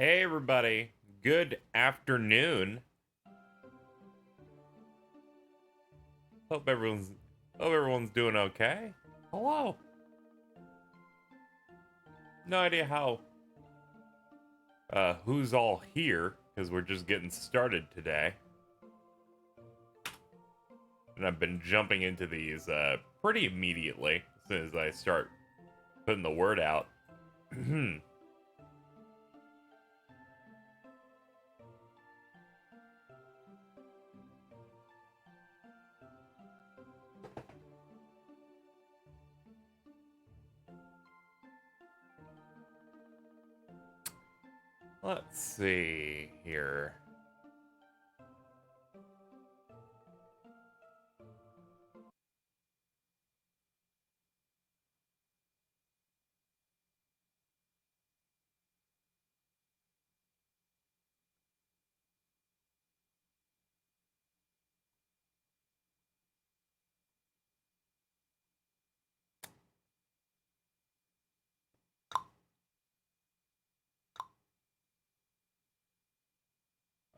Hey everybody, good afternoon. Hope everyone's hope everyone's doing okay. Hello. No idea how who's all here because we're just getting started today. And I've been jumping into these pretty immediately as soon as I start putting the word out. Let's see here.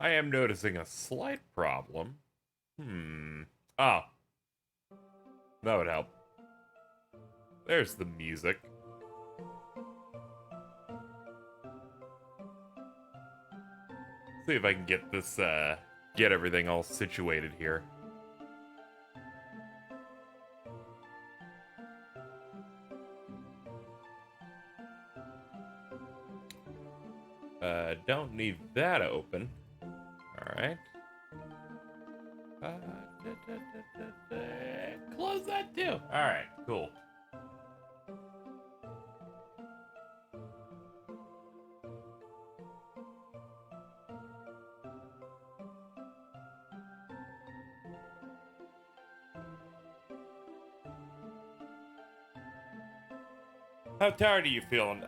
I am noticing a slight problem. Oh, that would help. There's the music. See if I can get this, get everything all situated here. Don't need that open. Alright. Close that too. Alright, cool. How tired are you feeling?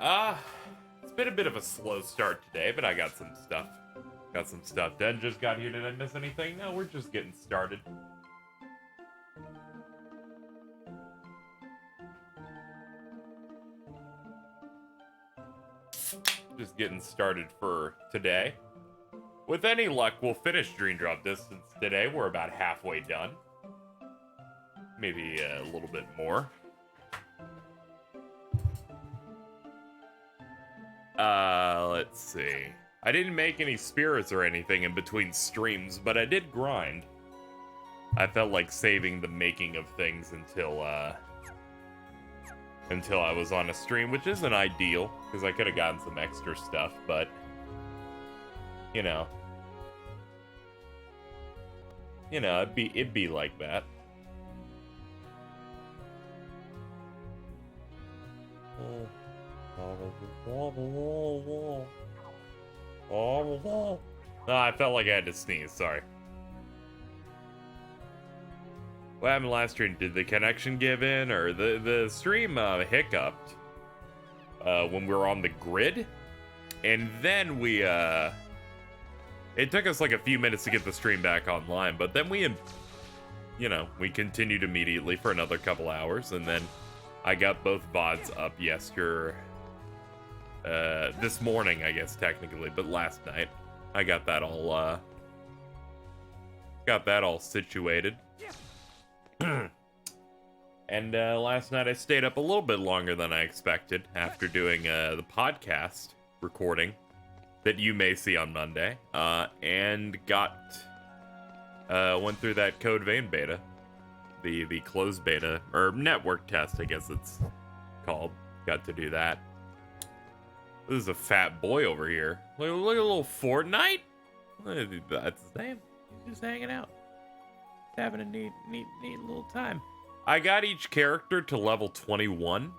It's been a bit of a slow start today, but I got some stuff. Got some stuff done. Just got here. Did I miss anything? No, we're just getting started. Just getting started for today. With any luck, we'll finish Dream Drop Distance today. We're about halfway done. Maybe a little bit more. Let's see. I didn't make any spirits or anything in between streams, but I did grind. I felt like saving the making of things until I was on a stream, which isn't ideal, because I could have gotten some extra stuff, but you know, it'd be like that. Oh, I felt like I had to sneeze, sorry. What happened last stream? Did the connection give in, or the stream hiccuped when we were on the grid? And then we, it took us like a few minutes to get the stream back online, but then we continued immediately for another couple hours, and then I got both VODs up this morning, I guess, technically, but last night I got that all situated. And last night I stayed up a little bit longer than I expected after doing the podcast recording that you may see on Monday, and went through that Code Vein beta, the closed beta, or network test, I guess it's called. Got to do that. This is a fat boy over here. Look at a little Fortnite. That's his name. He's just hanging out. He's having a neat little time. I got each character to level 21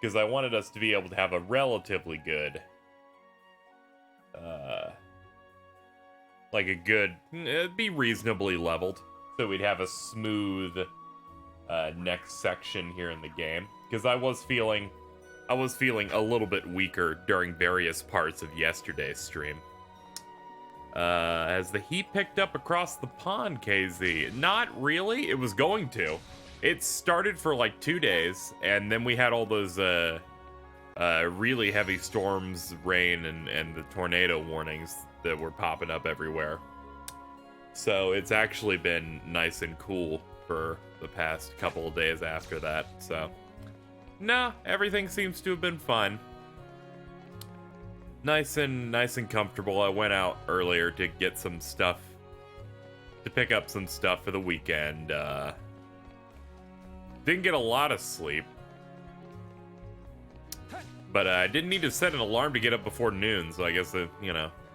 because I wanted us to be able to have a relatively good, be reasonably leveled, so we'd have a smooth next section here in the game. Because I was feeling a little bit weaker during various parts of yesterday's stream. Has the heat picked up across the pond, KZ? Not really. It was going to. It started for like 2 days, and then we had all those really heavy storms, rain, and the tornado warnings that were popping up everywhere. So it's actually been nice and cool for the past couple of days after that. So, no, everything seems to have been fine. Nice and comfortable. I went out earlier to get some stuff, to pick up some stuff for the weekend. Didn't get a lot of sleep, but I didn't need to set an alarm to get up before noon, so I guess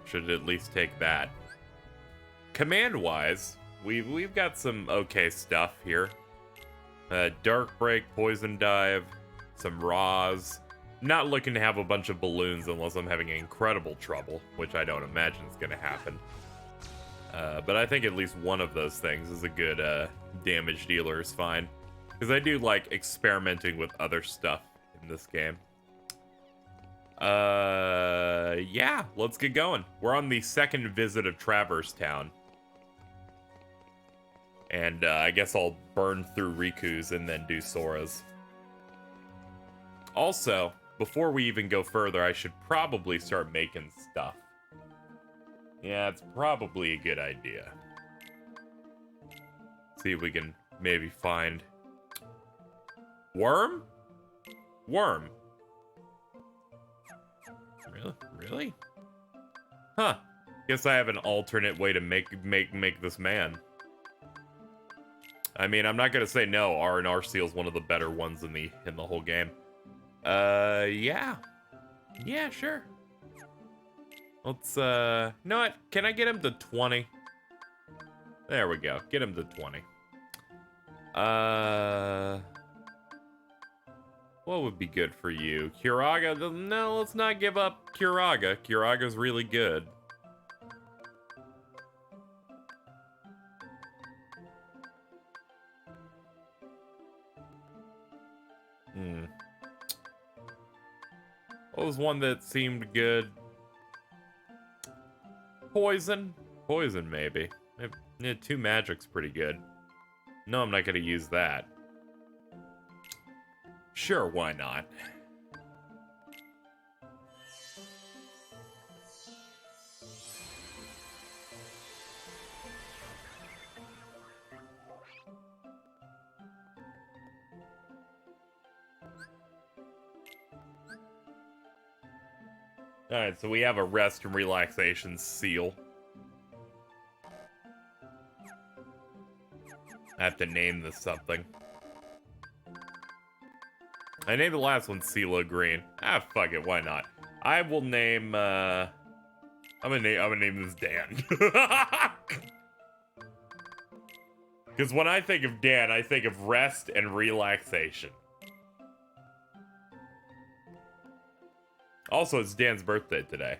should at least take that. Command-wise, we've got some okay stuff here. Dark Break, Poison Dive, some Raws. Not looking to have a bunch of balloons unless I'm having incredible trouble, which I don't imagine is going to happen. But I think at least one of those things is a good damage dealer is fine. Because I do like experimenting with other stuff in this game. Yeah, let's get going. We're on the second visit of Traverse Town. And I guess I'll burn through Riku's and then do Sora's. Also, before we even go further, I should probably start making stuff. Yeah, it's probably a good idea. See if we can maybe find... Worm? Worm. Really? Huh. Guess I have an alternate way to make this man. I mean, I'm not gonna say no. R&R Seal's one of the better ones in the whole game. Yeah. Yeah, sure. Let's, you know what? Can I get him to 20? There we go. Get him to 20. What would be good for you? Curaga? No, let's not give up Curaga. Curaga's really good. What was one that seemed good? Poison? Poison, maybe. Yeah, 2 magic's pretty good. No, I'm not gonna use that. Sure, why not? Alright, so we have a rest and relaxation seal. I have to name this something. I named the last one CeeLo Green. Ah, fuck it, why not? I will name, I'm gonna name this Dan. Because when I think of Dan, I think of rest and relaxation. Also, it's Dan's birthday today.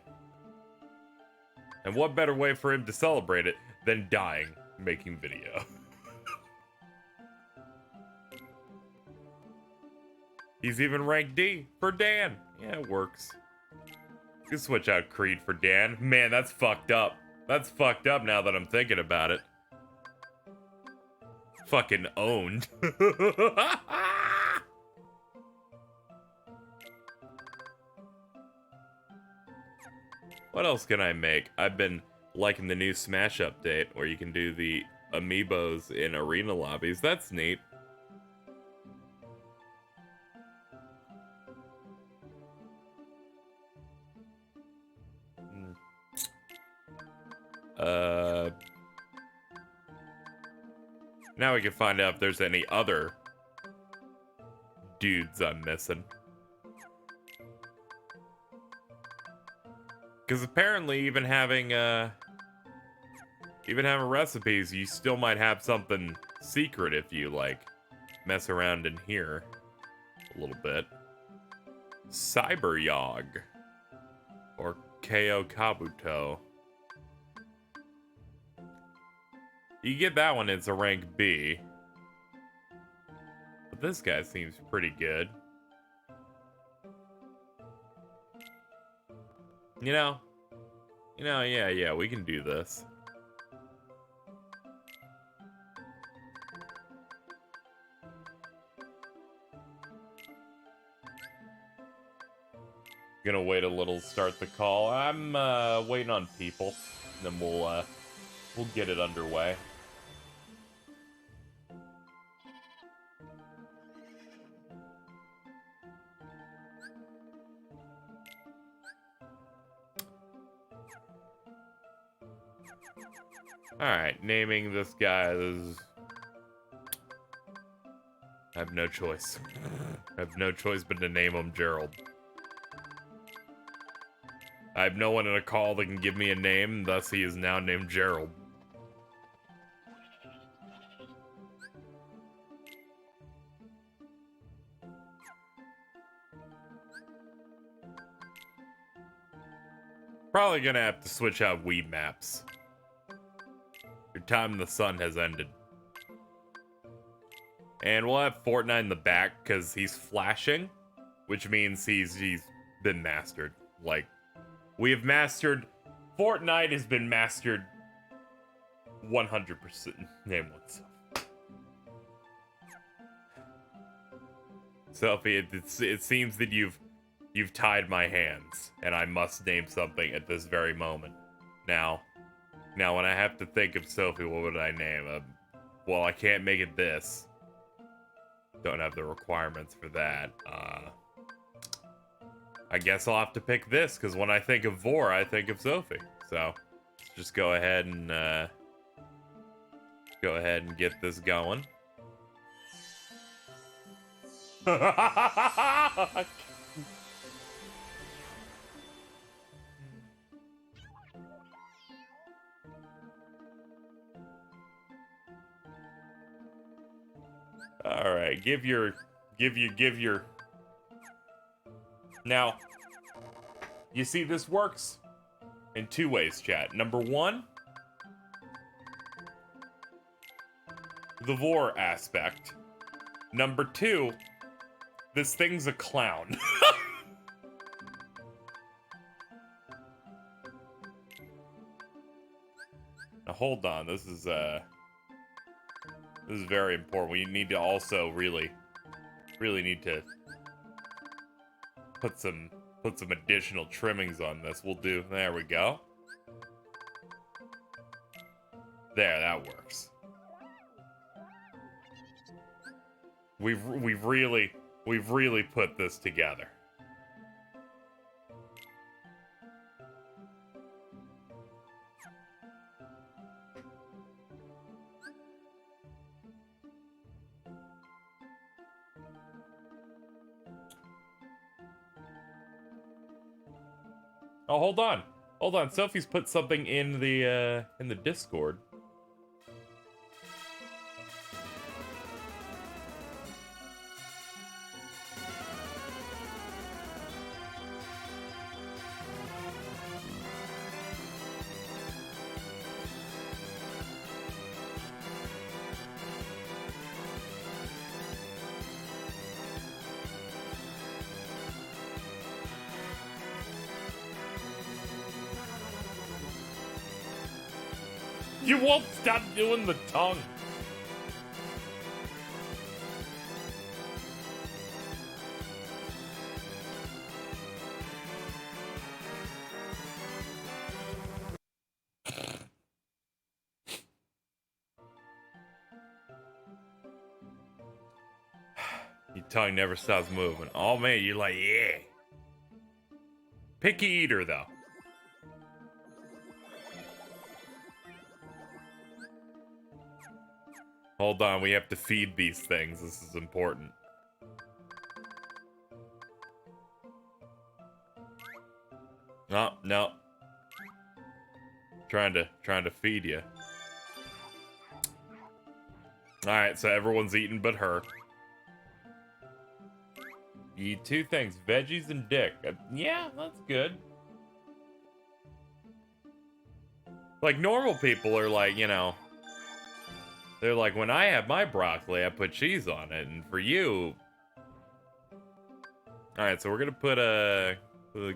And what better way for him to celebrate it than dying making video? He's even ranked D for Dan. Yeah, it works. You can switch out Creed for Dan. Man, that's fucked up. That's fucked up now that I'm thinking about it. Fucking owned. What else can I make? I've been liking the new Smash update where you can do the amiibos in arena lobbies. That's neat. Now we can find out if there's any other dudes I'm missing. Because apparently even having recipes, you still might have something secret if you, like, mess around in here a little bit. Cyber Yogg. Or Ko Kabuto. You get that one, it's a rank B. But this guy seems pretty good. You know, yeah, we can do this. Gonna wait a little to start the call. I'm waiting on people. Then we'll get it underway. Alright, naming this guy is... I have no choice. I have no choice but to name him Gerald. I have no one in a call that can give me a name, thus he is now named Gerald. Probably gonna have to switch out weed maps. Your time in the sun has ended. And we'll have Fortnite in the back because he's flashing, which means he's been mastered. Like, we have mastered. Fortnite has been mastered 100%. Name one self. Sophie, it seems that you've tied my hands, and I must name something at this very moment. Now, when I have to think of Sophie, what would I name? Well, I can't make it this. Don't have the requirements for that. I guess I'll have to pick this, because when I think of Vor, I think of Sophie. So, just go ahead and get this going. All right, give your. Now, you see, this works in two ways, chat. Number one, the Vor aspect. Number two, this thing's a clown. Now, hold on, this is very important. We need to also really need to put some additional trimmings on this. There we go. There, that works. We've really put this together. Oh, hold on. Sophie's put something in the Discord. You won't stop doing the tongue. Your tongue never stops moving. Oh man, you're like, yeah. Picky eater though. Hold on, we have to feed these things. This is important. Oh, no. Trying to feed you. Alright, so everyone's eating but her. You eat two things, veggies and dick. Yeah, that's good. Like, normal people are like, you know... They're like, when I have my broccoli, I put cheese on it, and for you... Alright, so we're gonna put a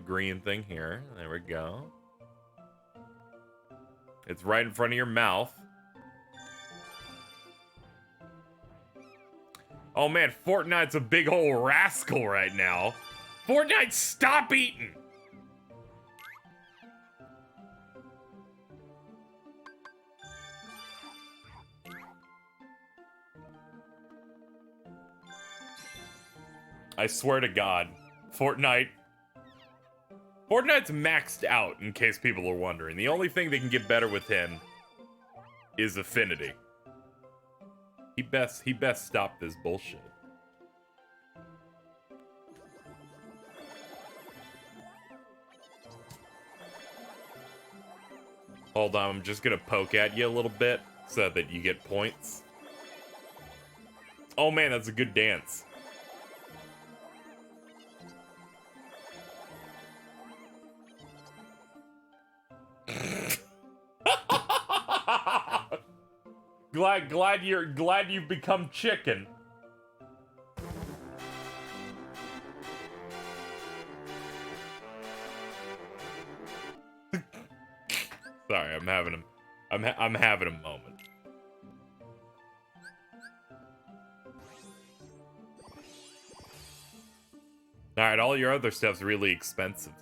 green thing here. There we go. It's right in front of your mouth. Oh man, Fortnite's a big old rascal right now. Fortnite, stop eating! I swear to God, Fortnite's maxed out, in case people are wondering. The only thing that can get better with him is affinity. He best stop this bullshit. Hold on, I'm just gonna poke at you a little bit so that you get points. Oh man, that's a good dance. glad you've become chicken. Sorry, I'm having a moment. Alright, all your other stuff's really expensive.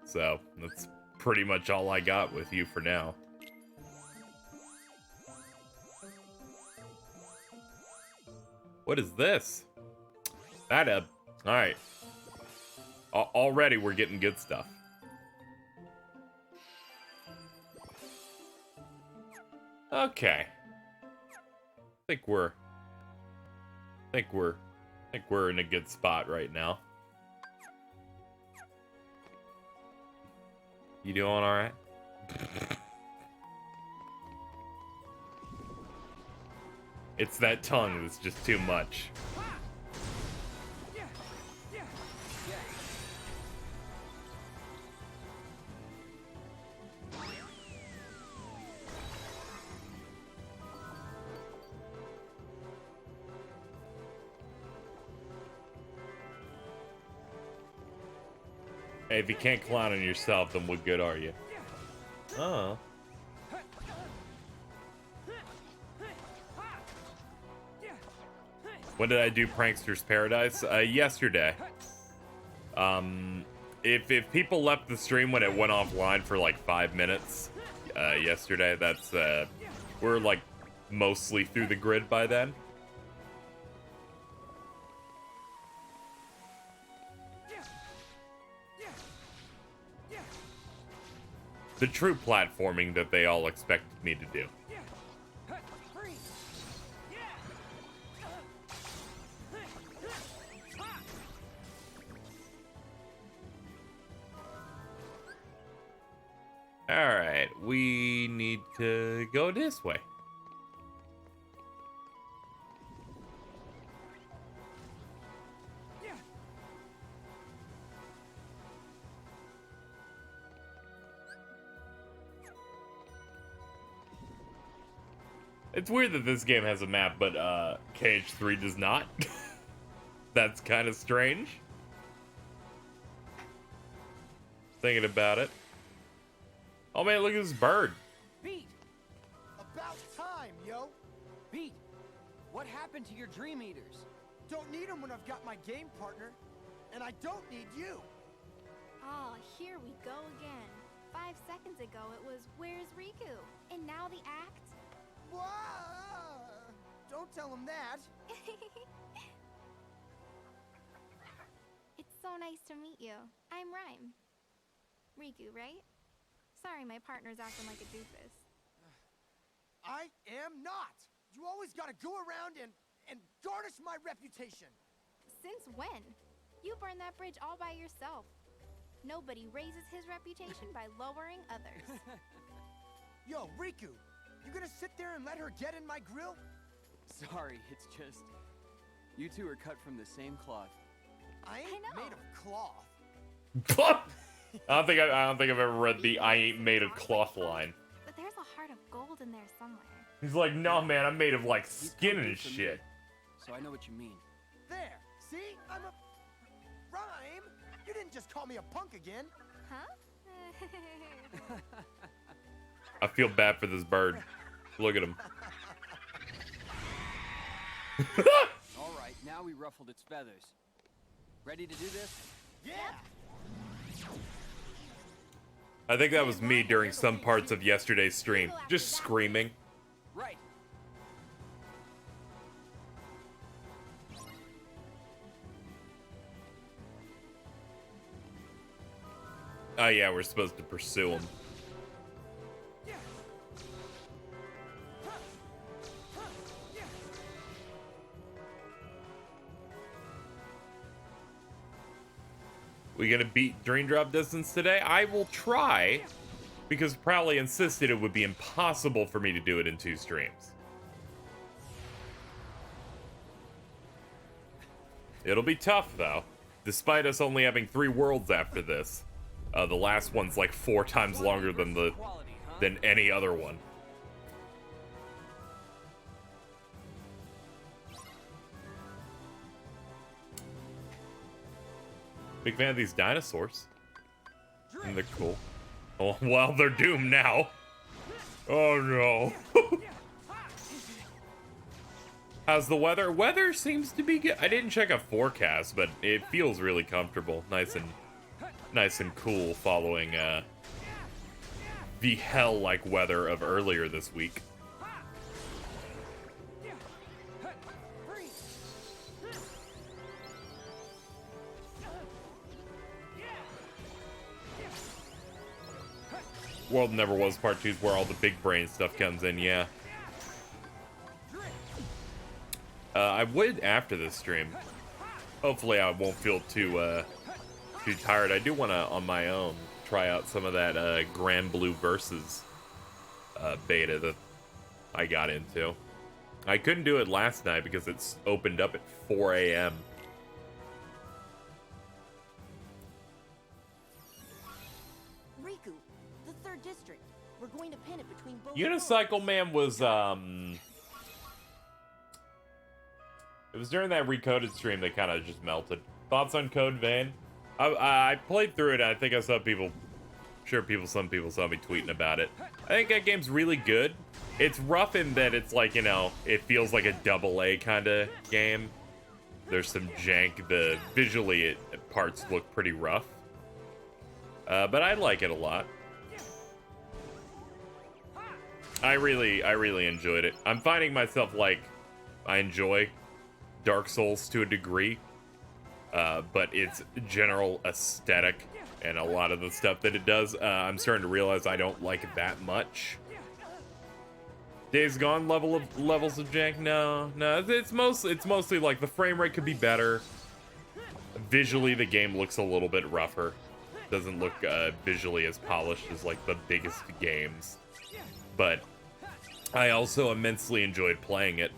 So, that's pretty much all I got with you for now. What is this? That, alright. Already we're getting good stuff. Okay. I think we're in a good spot right now. You doing all right? It's that tongue that's just too much. Hey, if you can't clown on yourself, then what good are you? Oh. When did I do Prankster's Paradise? Yesterday. If people left the stream when it went offline for like 5 minutes, yesterday, that's, we're like mostly through the grid by then. The true platforming that they all expected me to do. Alright, we need to go this way. It's weird that this game has a map, but KH3 does not. That's kind of strange. Thinking about it. Oh man, look at this bird. Beat! About time, yo! Beat! What happened to your Dream Eaters? Don't need them when I've got my game partner. And I don't need you! Oh, here we go again. 5 seconds ago it was, "Where's Riku?" And now the act? Whoa! Don't tell him that! It's so nice to meet you. I'm Rhyme. Riku, right? Sorry, my partner's acting like a doofus. I am not! You always gotta go around and garnish my reputation! Since when? You burned that bridge all by yourself. Nobody raises his reputation by lowering others. Yo, Riku! You gonna sit there and let her get in my grill? Sorry, it's just... You two are cut from the same cloth. I ain't made of cloth. I don't think I've ever read the "I ain't made of cloth" line. But there's a heart of gold in there somewhere. He's like, no man, I'm made of like skin and shit. So I know what you mean. There! See? I'm a... Rhyme! You didn't just call me a punk again! Huh? I feel bad for this bird. Look at him. Alright, now we ruffled its feathers. Ready to do this? Yeah! I think that was me during some parts of yesterday's stream. Just screaming. Right. Oh yeah, we're supposed to pursue him. We gonna beat Dream Drop distance today? I will try, because Prowley insisted it would be impossible for me to do it in 2 streams. It'll be tough, though, despite us only having 3 worlds after this. The last one's like 4 times longer than any other one. Big fan of these dinosaurs. And they're cool. Oh, well, they're doomed now. Oh, no. How's the weather? Weather seems to be good. I didn't check a forecast, but it feels really comfortable. Nice and cool following the hell-like weather of earlier this week. World Never Was Part 2 is where all the big brain stuff comes in, yeah. I would after this stream. Hopefully I won't feel too tired. I do want to, on my own, try out some of that Grand Blue Versus beta that I got into. I couldn't do it last night because it's opened up at 4 a.m. District. We're going to pin it between both. Unicycle Man was it was during that Recoded stream that kind of just melted. Thoughts on Code Vein? I played through it, and I think I saw some people saw me tweeting about it. I think that game's really good. It's rough in that it's like, you know, it feels like a AA kind of game. There's some jank. Visually, parts look pretty rough. But I like it a lot. I really enjoyed it. I'm finding myself like I enjoy Dark Souls to a degree, but its general aesthetic and a lot of the stuff that it does, I'm starting to realize I don't like it that much. Days Gone levels of jank? No, it's mostly like the frame rate could be better. Visually, the game looks a little bit rougher. Doesn't look visually as polished as like the biggest games, but I also immensely enjoyed playing it.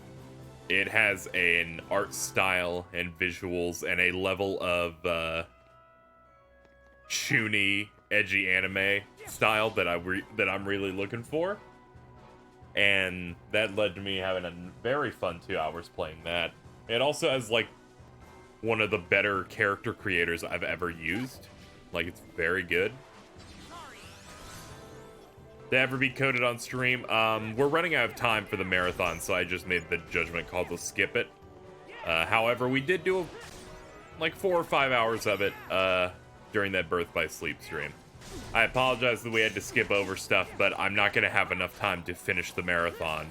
It has an art style and visuals and a level of chuny, edgy anime style that I'm really looking for, and that led to me having a very fun 2 hours playing that. It also has like one of the better character creators I've ever used. Like, it's very good. To ever be coded on stream? We're running out of time for the marathon, so I just made the judgment call to skip it. However, we did do like 4 or 5 hours of it during that Birth by Sleep stream. I apologize that we had to skip over stuff, but I'm not going to have enough time to finish the marathon,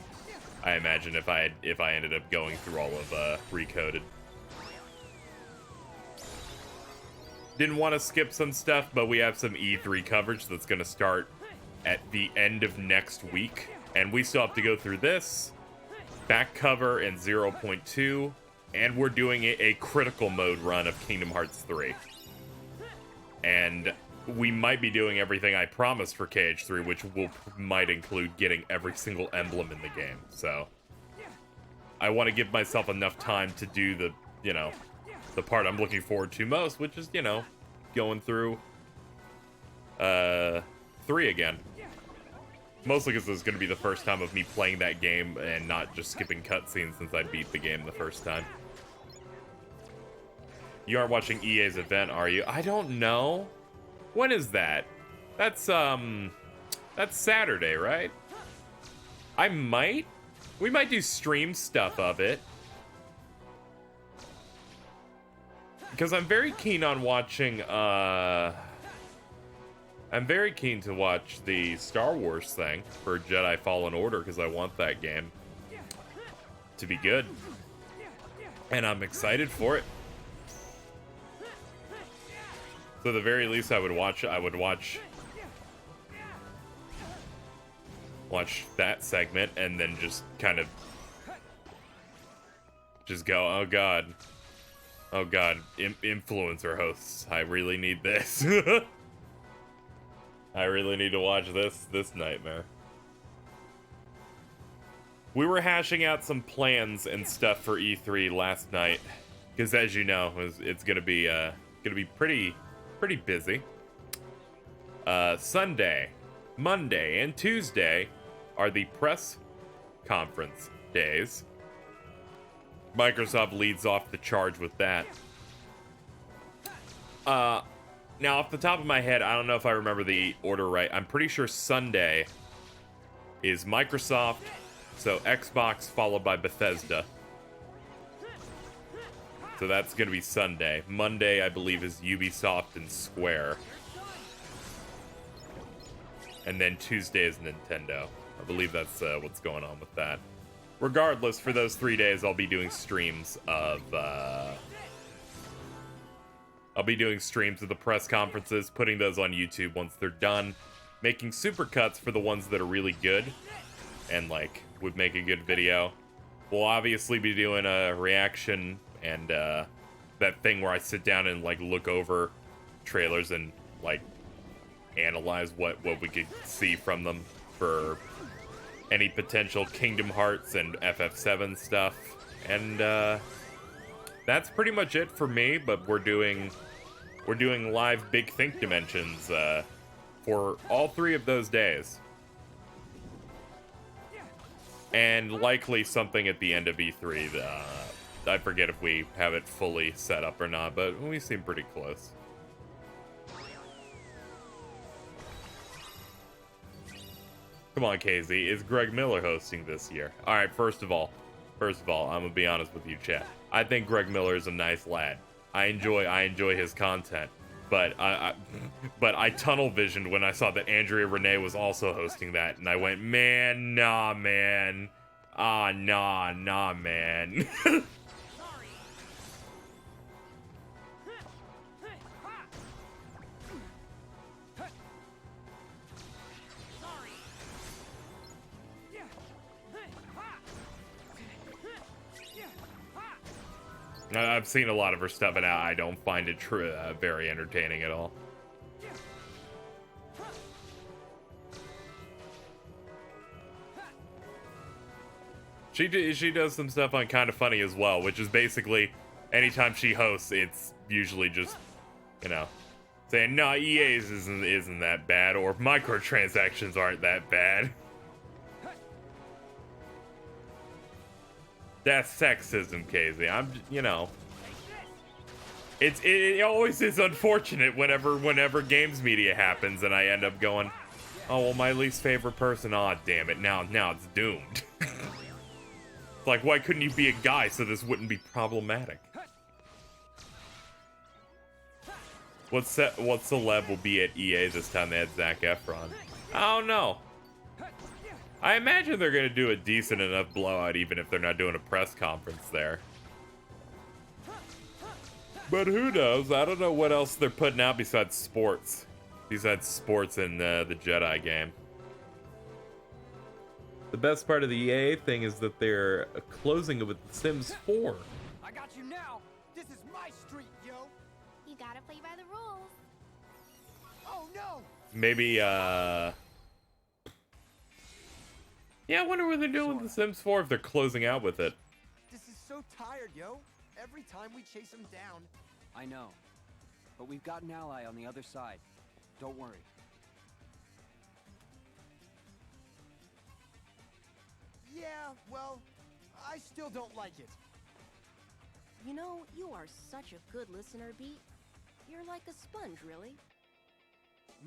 I imagine, if I ended up going through all of Recoded. Didn't want to skip some stuff, but we have some E3 coverage that's going to start at the end of next week, and we still have to go through this, back cover, and 0.2, and we're doing a critical mode run of Kingdom Hearts 3. And we might be doing everything I promised for KH3, which might include getting every single emblem in the game, so I want to give myself enough time to do the, you know, the part I'm looking forward to most, which is, you know, going through 3 again. Mostly because this is going to be the first time of me playing that game and not just skipping cutscenes since I beat the game the first time. You aren't watching EA's event, are you? I don't know. When is that? That's Saturday, right? We might do stream stuff of it. Because I'm very keen on watching, I'm very keen to watch the Star Wars thing for Jedi Fallen Order, because I want that game to be good. And I'm excited for it. So at the very least, I would watch that segment and then just kind of just go, oh god, influencer hosts, I really need this. I really need to watch this nightmare. We were hashing out some plans and stuff for E3 last night, because as you know, it's gonna be pretty busy. Sunday, Monday, and Tuesday are the press conference days. Microsoft leads off the charge with that. Now, off the top of my head, I don't know if I remember the order right. I'm pretty sure Sunday is Microsoft, so Xbox followed by Bethesda. So that's going to be Sunday. Monday, I believe, is Ubisoft and Square. And then Tuesday is Nintendo. I believe that's what's going on with that. Regardless, for those 3 days, I'll be doing streams of the press conferences, putting those on YouTube once they're done, making supercuts for the ones that are really good, and like would make a good video. We'll obviously be doing a reaction and that thing where I sit down and like look over trailers and like analyze what we could see from them for any potential Kingdom Hearts and FF7 stuff. And that's pretty much it for me, but we're doing live Big Think Dimensions for all 3 of those days. And likely something at the end of E3. I forget if we have it fully set up or not, but we seem pretty close. Come on, KZ. Is Greg Miller hosting this year? All right, first of all, I'm gonna be honest with you, chat. I think Greg Miller is a nice lad. I enjoy his content, but I tunnel visioned when I saw that Andrea Renee was also hosting that, and I went, man, nah, man, nah, man. I've seen a lot of her stuff, and I don't find it very entertaining at all. She does some stuff on Kinda Funny as well, which is basically anytime she hosts, it's usually just, you know, saying, "No, EA's isn't that bad," or "Microtransactions aren't that bad." That's sexism, KZ. You know, it always is unfortunate whenever games media happens, and I end up going, oh well, my least favorite person. Aw, damn it! Now it's doomed. It's like, why couldn't you be a guy so this wouldn't be problematic? What celeb will be at EA this time they had Zac Efron? I don't know. I imagine they're going to do a decent enough blowout even if they're not doing a press conference there. But who knows? I don't know what else they're putting out besides sports. Besides sports in the Jedi game. The best part of the EA thing is that they're closing it with The Sims 4. I got you now. This is my street, yo. You gotta play by the rules. Oh no. Maybe, yeah, I wonder what they're doing with The Sims 4 if they're closing out with it. This is so tired, yo. Every time we chase him down. I know, but we've got an ally on the other side. Don't worry. Yeah, well, I still don't like it. You know, you are such a good listener, Beat. You're like a sponge, really.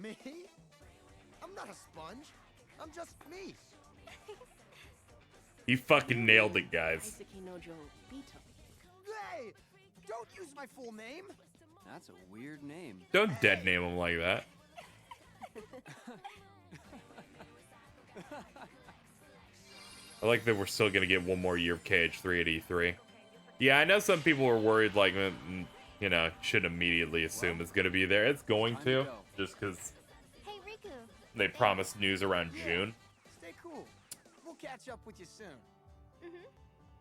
Me? I'm not a sponge. I'm just me. He fucking nailed it, guys. Hey! Don't use my full name! That's a weird name. Don't dead name him like that. I like that we're still gonna get one more year of KH3 at E3. Yeah, I know some people were worried, like, you know, should immediately assume is going to be there. It's going Time to, to go. just because Hey, Riku. they promised news around June. Stay cool. We'll catch up with you soon.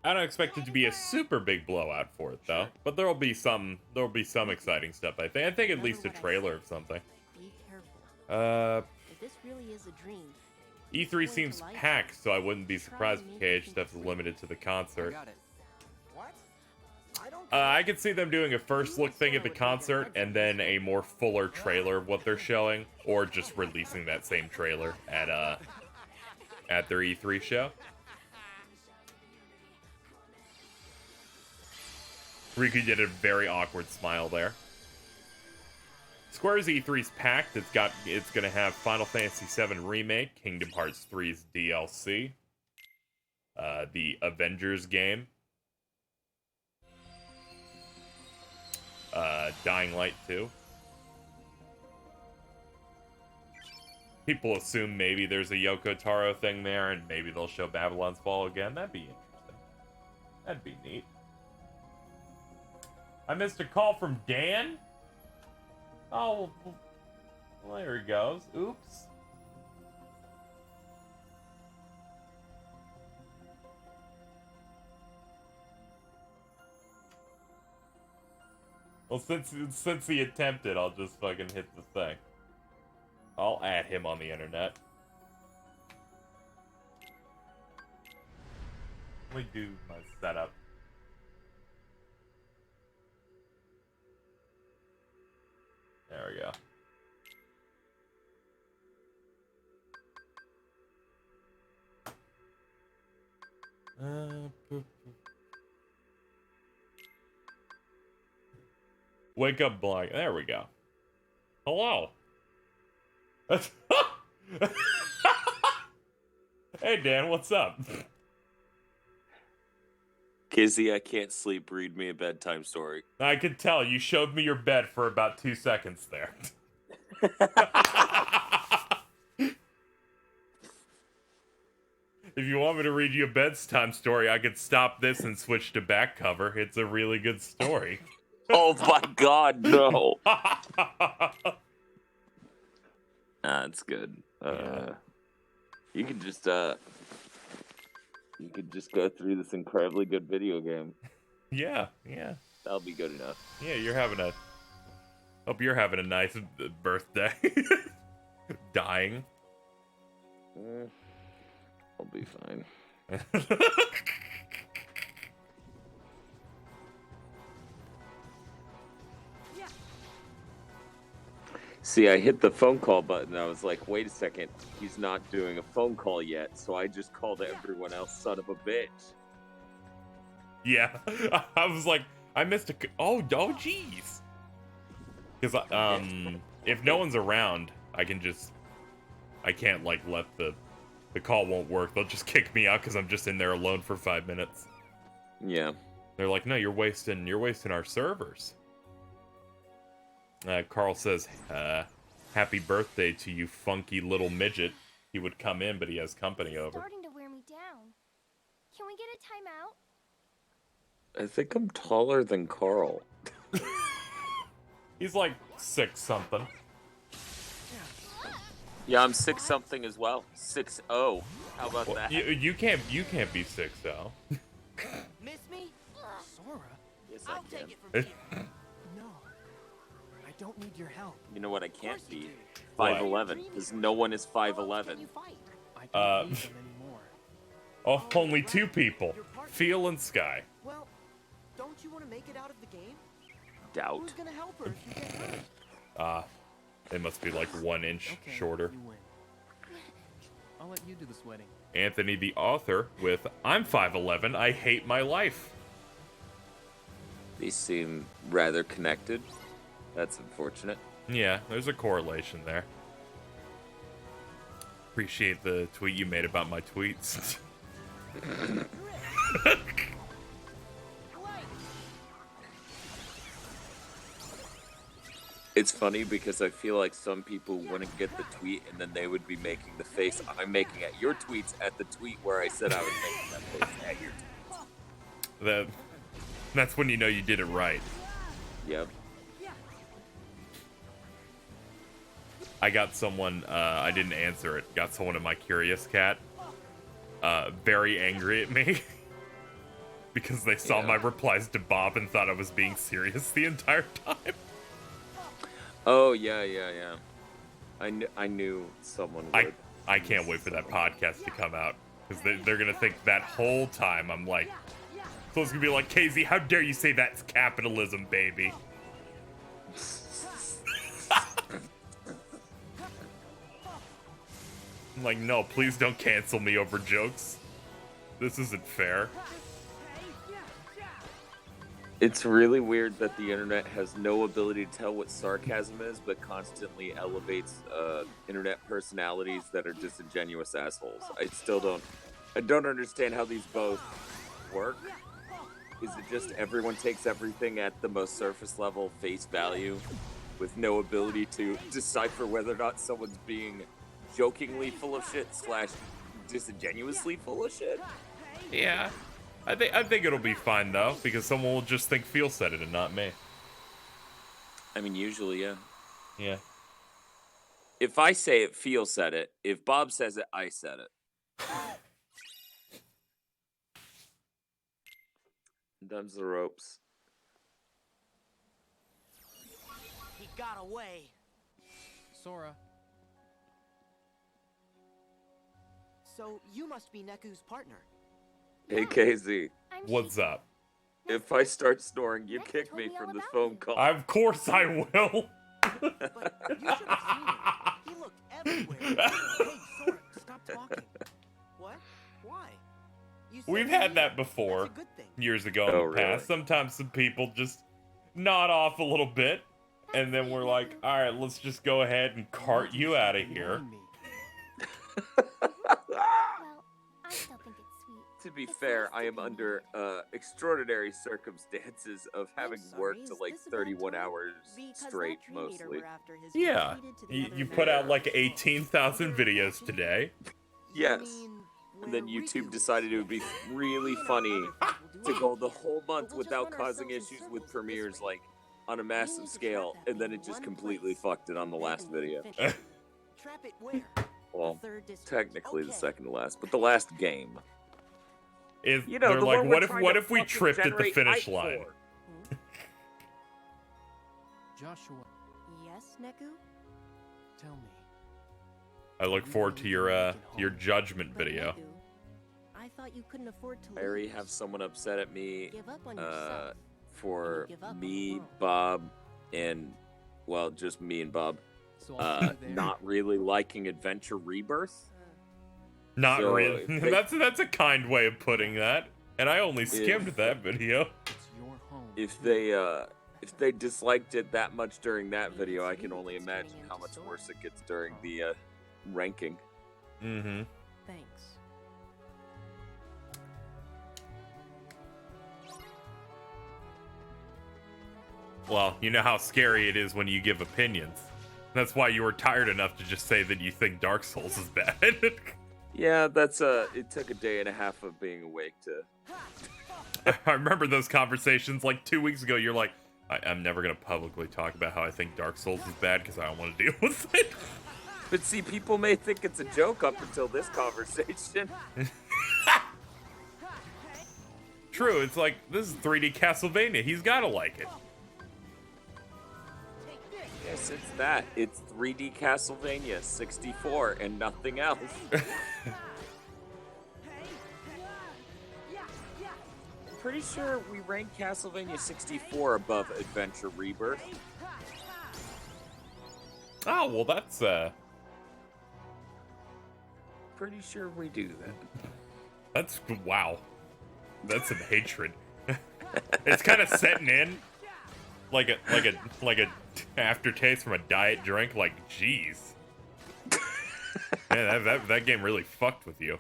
I don't expect it to be a super big blowout for it though, but there'll be some exciting stuff. I think at least a trailer of something. Be careful. If this really is a dream, E3 seems packed, so I wouldn't be surprised if KH stuff is limited to the I concert. got it. What? I don't I could see them doing a first look thing at the concert and then a more fuller trailer of what they're showing, or just releasing that same trailer at their E3 show. Riku did a very awkward smile there. Square's E3's packed. It's gonna have Final Fantasy VII Remake, Kingdom Hearts 3's DLC, the Avengers game, Dying Light 2. People assume maybe there's a Yoko Taro thing there, and maybe they'll show Babylon's Fall again. That'd be interesting. That'd be neat. I missed a call from Dan? Oh, well, there he goes. Oops. Well, since he attempted, I'll just fucking hit the thing. I'll add him on the internet. Let me do my setup. There we go. Wake up blind. There we go. Hello. Hey Dan, what's up? Kizzy, I can't sleep. Read me a bedtime story. I could tell you showed me your bed for about 2 seconds there. If you want me to read you a bedtime story, I could stop this and switch to back cover. It's a really good story. Oh my god, no. That's good. Yeah. You could just go through this incredibly good video game. Yeah. That'll be good enough. Yeah, hope you're having a nice birthday. Dying. I'll be fine. See, I hit the phone call button. I was like, wait a second. He's not doing a phone call yet. So I just called everyone else son of a bitch. Yeah. I was like, I missed oh jeez. Because, if no one's around, I can't, like, let the call won't work. They'll just kick me out because I'm just in there alone for 5 minutes. Yeah. They're like, no, you're wasting our servers. Carl says, happy birthday to you funky little midget. He would come in, but he has company over. Starting to wear me down. Can we get a timeout? I think I'm taller than Carl. He's like 6 something. Yeah, I'm 6 something as well. 6'0". How about that? You can't be 6'0". Miss me? Sora? Yes, I'll I take can. it from you. No. I don't need your help. You know what I can't you be? do. 5'11", because no one is 5'11". I don't need them anymore. Oh, only 2 people. Phil and Sky. Well, don't you want to make it out of the game? Doubt. Who's gonna help her if you get hurt? They must be like 1 inch Okay, shorter. you win. I'll let you do the sweating. Anthony, the author, with I'm 5'11", I hate my life. They seem rather connected. That's unfortunate. Yeah, there's a correlation there. Appreciate the tweet you made about my tweets. It's funny because I feel like some people wouldn't get the tweet and then they would be making the face I'm making at your tweets at the tweet where I said I was making that face at your tweets. That's when you know you did it right. Yep. I got someone, I didn't answer it, got someone in my Curious Cat, very angry at me. Because they saw my replies to Bob and thought I was being serious the entire time. Oh, yeah. I knew someone would. I can't wait for that podcast to come out. Because they're going to think that whole time I'm like... So it's going to be like, Casey, how dare you say that's capitalism, baby? I'm like, no, please don't cancel me over jokes. This isn't fair. It's really weird that the internet has no ability to tell what sarcasm is, but constantly elevates internet personalities that are disingenuous assholes. I don't understand how these both work. Is it just everyone takes everything at the most surface level face value with no ability to decipher whether or not someone's being jokingly full of shit / disingenuously full of shit? Yeah. I think it'll be fine, though, because someone will just think Feel said it and not me. I mean, usually, yeah. Yeah. If I say it, Feel said it. If Bob says it, I said it. Them's the ropes. He got away. Sora. So you must be Neku's partner. Hey, KZ. I'm What's up? If I start snoring, you Neku kick told me me all from this about phone you. call. Of course I will. But you should have seen him. He looked everywhere. Hey, Sora, stop talking. What? Why? You said We've you had need that it. before. That's a good thing. Years ago in Oh, the past. really? Sometimes some people just nod off a little bit, and then we're like, all right, let's just go ahead and cart you out of here. Well, I still think it's sweet. To be It's fair, nice I to am be under extraordinary circumstances of having sorry, worked is to like this about 31 time? hours Because that straight, dream eater mostly. we're after has Yeah. retreated to the You, other you end put of out the like world. 18,000 videos today. Yes. You mean And then where YouTube Riku decided it would be really funny to go the whole month But we'll just without run causing ourselves in issues with circles at this premieres rate. like on a massive need to scale, trap that and then thing it in just one completely place, fucked it on the and last then we video. can finish it. Trap it where? Well, Third district. technically the Okay. second to last, but the last game. If You know, they're the like, one we're what trying what to if we fucking tripped at the generate finish hype line? for. Joshua, Yes, Neku? tell me. I look forward to your judgment But video. Neku, I thought you couldn't afford to I already lose. have someone upset at me Give up on yourself. for and you give up on the me, world. Bob, and well, just me and Bob, So I'll see you there. not really liking Adventure Rebirth. Not So, really. if they- That's a kind way of putting that. And I only skimmed If- that video. It's your home. If they disliked it that much during that video, I can only imagine how much worse it gets during the ranking. Mm-hmm. Thanks. Well, you know how scary it is when you give opinions. That's why you were tired enough to just say that you think Dark Souls is bad. Yeah, that's it took a day and a half of being awake to. I remember those conversations like 2 weeks ago. You're like, I'm never going to publicly talk about how I think Dark Souls is bad because I don't want to deal with it. But see, people may think it's a joke up until this conversation. True, it's like, this is 3D Castlevania. He's got to like it. Yes, it's that. It's 3D Castlevania 64 and nothing else. Pretty sure we rank Castlevania 64 above Adventure Rebirth. Oh, well, that's, Pretty sure we do that. that's, wow. That's some hatred. It's kind of setting in. Like a aftertaste from a diet drink. Like, jeez. Man, that game really fucked with you.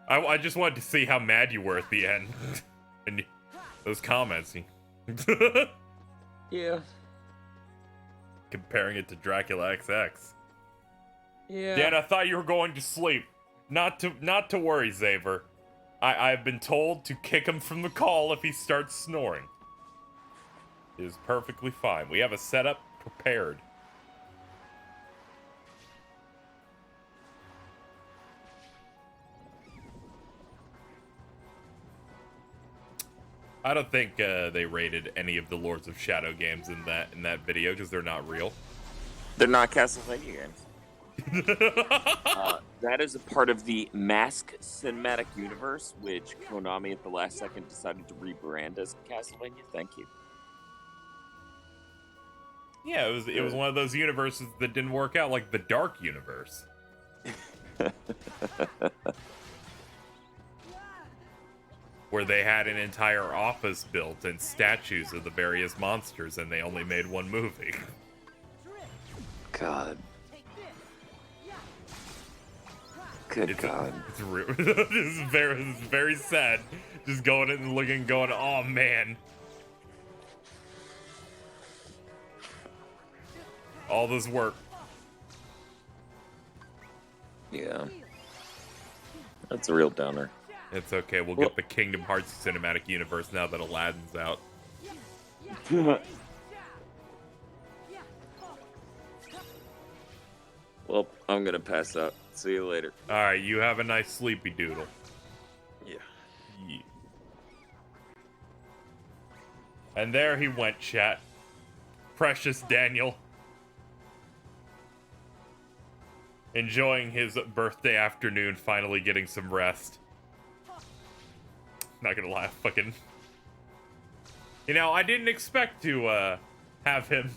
I just wanted to see how mad you were at the end. And those comments. Yeah. Comparing it to Dracula XX. Yeah. Dan, I thought you were going to sleep. Not to worry, Xaver. I've been told to kick him from the call if he starts snoring. It is perfectly fine. We have a setup prepared. I don't think they rated any of the Lords of Shadow games in that video because they're not real. They're not Castlevania games. That is a part of the Mask cinematic universe, which Konami at the last second decided to rebrand as Castlevania. Thank you. Yeah, it was one of those universes that didn't work out, like the Dark Universe. Where they had an entire office built and statues of the various monsters, and they only made one movie. God. Good God. It's real. This is very sad. Just going in and looking, going, oh man. All this work. Yeah. That's a real downer. It's okay. We'll get the Kingdom Hearts cinematic universe now that Aladdin's out. Well, I'm gonna pass out. See you later. All right, you have a nice sleepy doodle. Yeah. Yeah. And there he went, chat. Precious Daniel. Enjoying his birthday afternoon, finally getting some rest. Not gonna lie, fucking... You know, I didn't expect to have him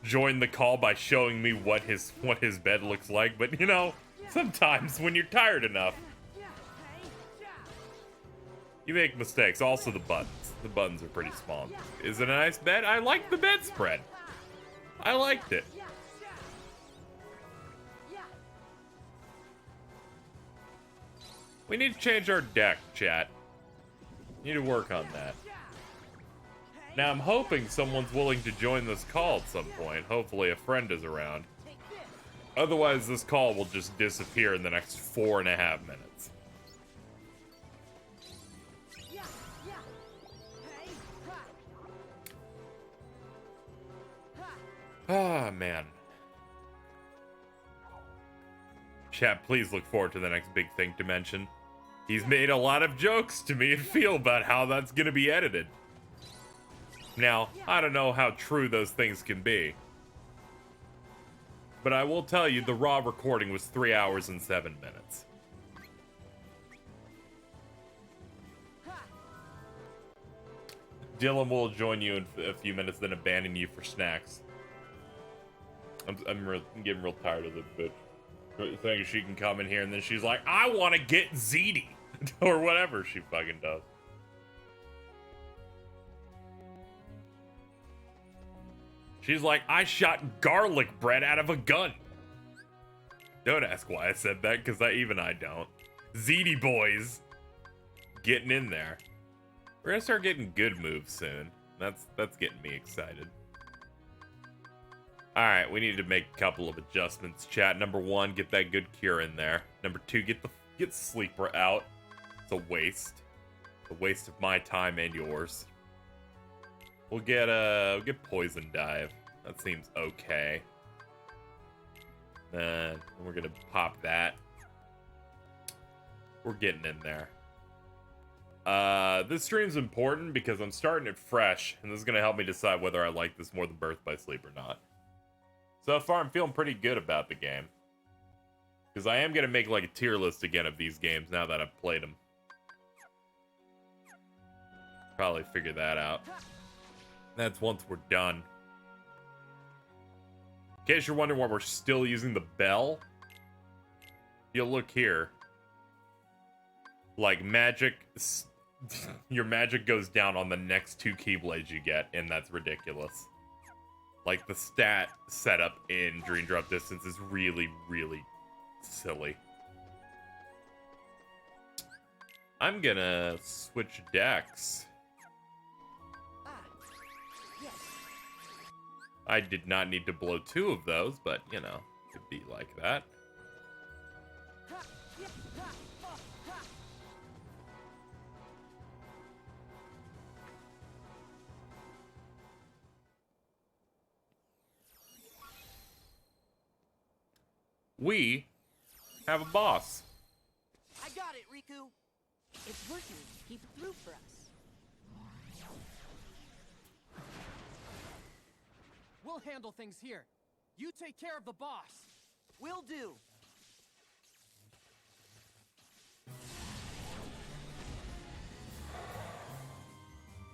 join the call by showing me what his bed looks like, but you know, sometimes when you're tired enough, you make mistakes. Also the buttons. The buttons are pretty small. Is it a nice bed? I like the bedspread. I liked it. We need to change our deck, chat. Need to work on that. Now, I'm hoping someone's willing to join this call at some point. Hopefully a friend is around. Otherwise, this call will just disappear in the next 4.5 minutes. Ah, man. Chat, please look forward to the next big thing to mention. He's made a lot of jokes to me and feel about how that's gonna be edited. Now, I don't know how true those things can be. But I will tell you, the raw recording was 3 hours and 7 minutes. Dylan will join you in a few minutes, then abandon you for snacks. I'm getting real tired of the bitch. Thinking she can come in here and then she's like, I want to get ziti. Or whatever she fucking does. She's like, I shot garlic bread out of a gun. Don't ask why I said that, because I don't. Ziti boys. Getting in there. We're gonna start getting good moves soon. That's getting me excited. Alright, we need to make a couple of adjustments, chat. Number 1, get that good cure in there. Number 2, get Sleeper out. It's a waste. It's a waste of my time and yours. We'll get Poison Dive. That seems okay. Then we're gonna pop that. We're getting in there. This stream's important because I'm starting it fresh, and this is gonna help me decide whether I like this more than Birth by Sleep or not. So far, I'm feeling pretty good about the game. Because I am going to make like a tier list again of these games now that I've played them. Probably figure that out. That's once we're done. In case you're wondering why we're still using the bell, you'll look here. Like magic, your magic goes down on the next 2 keyblades you get, and that's ridiculous. Like, the stat setup in Dream Drop Distance is really, really silly. I'm gonna switch decks. I did not need to blow 2 of those, but, you know, it'd be like that. we have a boss. I got it, Riku. It's working. Keep it through for us. We'll handle things here. You take care of the boss. Will do.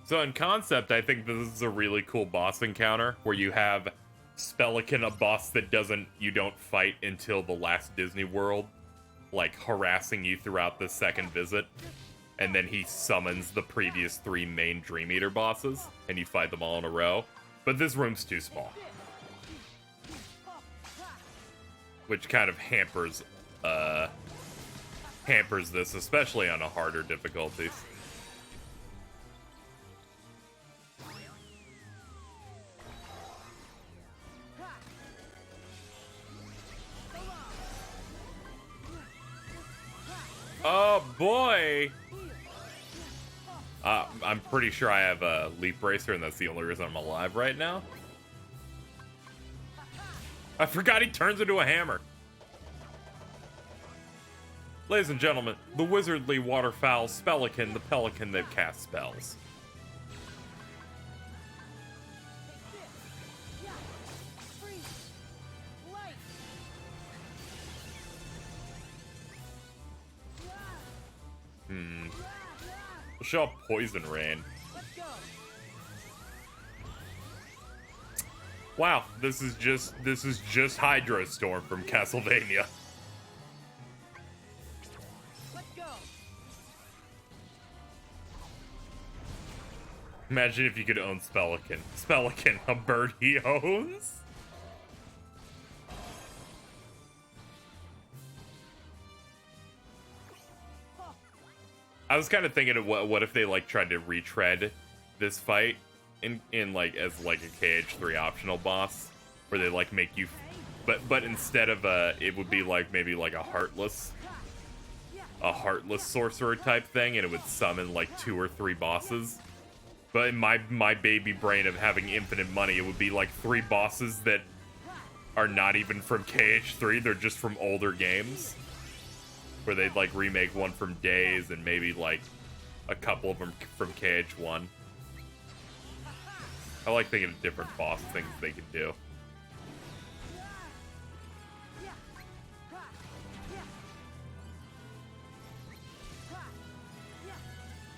So in concept, I think this is a really cool boss encounter where you have Spellican, a boss that you don't fight until the last Disney World, like harassing you throughout the second visit. And then he summons the previous 3 main Dream Eater bosses, and you fight them all in a row. But this room's too small. Which kind of hampers this, especially on a harder difficulties. Oh boy! I'm pretty sure I have a Leap Racer, and that's the only reason I'm alive right now. I forgot he turns into a hammer. Ladies and gentlemen, the wizardly waterfowl Spellican, the pelican that casts spells. We'll show up Poison Rain. Wow, this is just Hydro Storm from Castlevania. Imagine if you could own Spellican. Spellican, a bird he owns? I was kind of thinking of what if they like tried to retread this fight in like as like a KH3 optional boss, where they like make you, but instead of it would be like maybe like a heartless sorcerer type thing, and it would summon like 2 or 3 bosses. But in my baby brain of having infinite money, it would be like 3 bosses that are not even from KH3, they're just from older games. Where they'd like remake one from Days and maybe like a couple of them from KH1. I like thinking of different boss things they could do.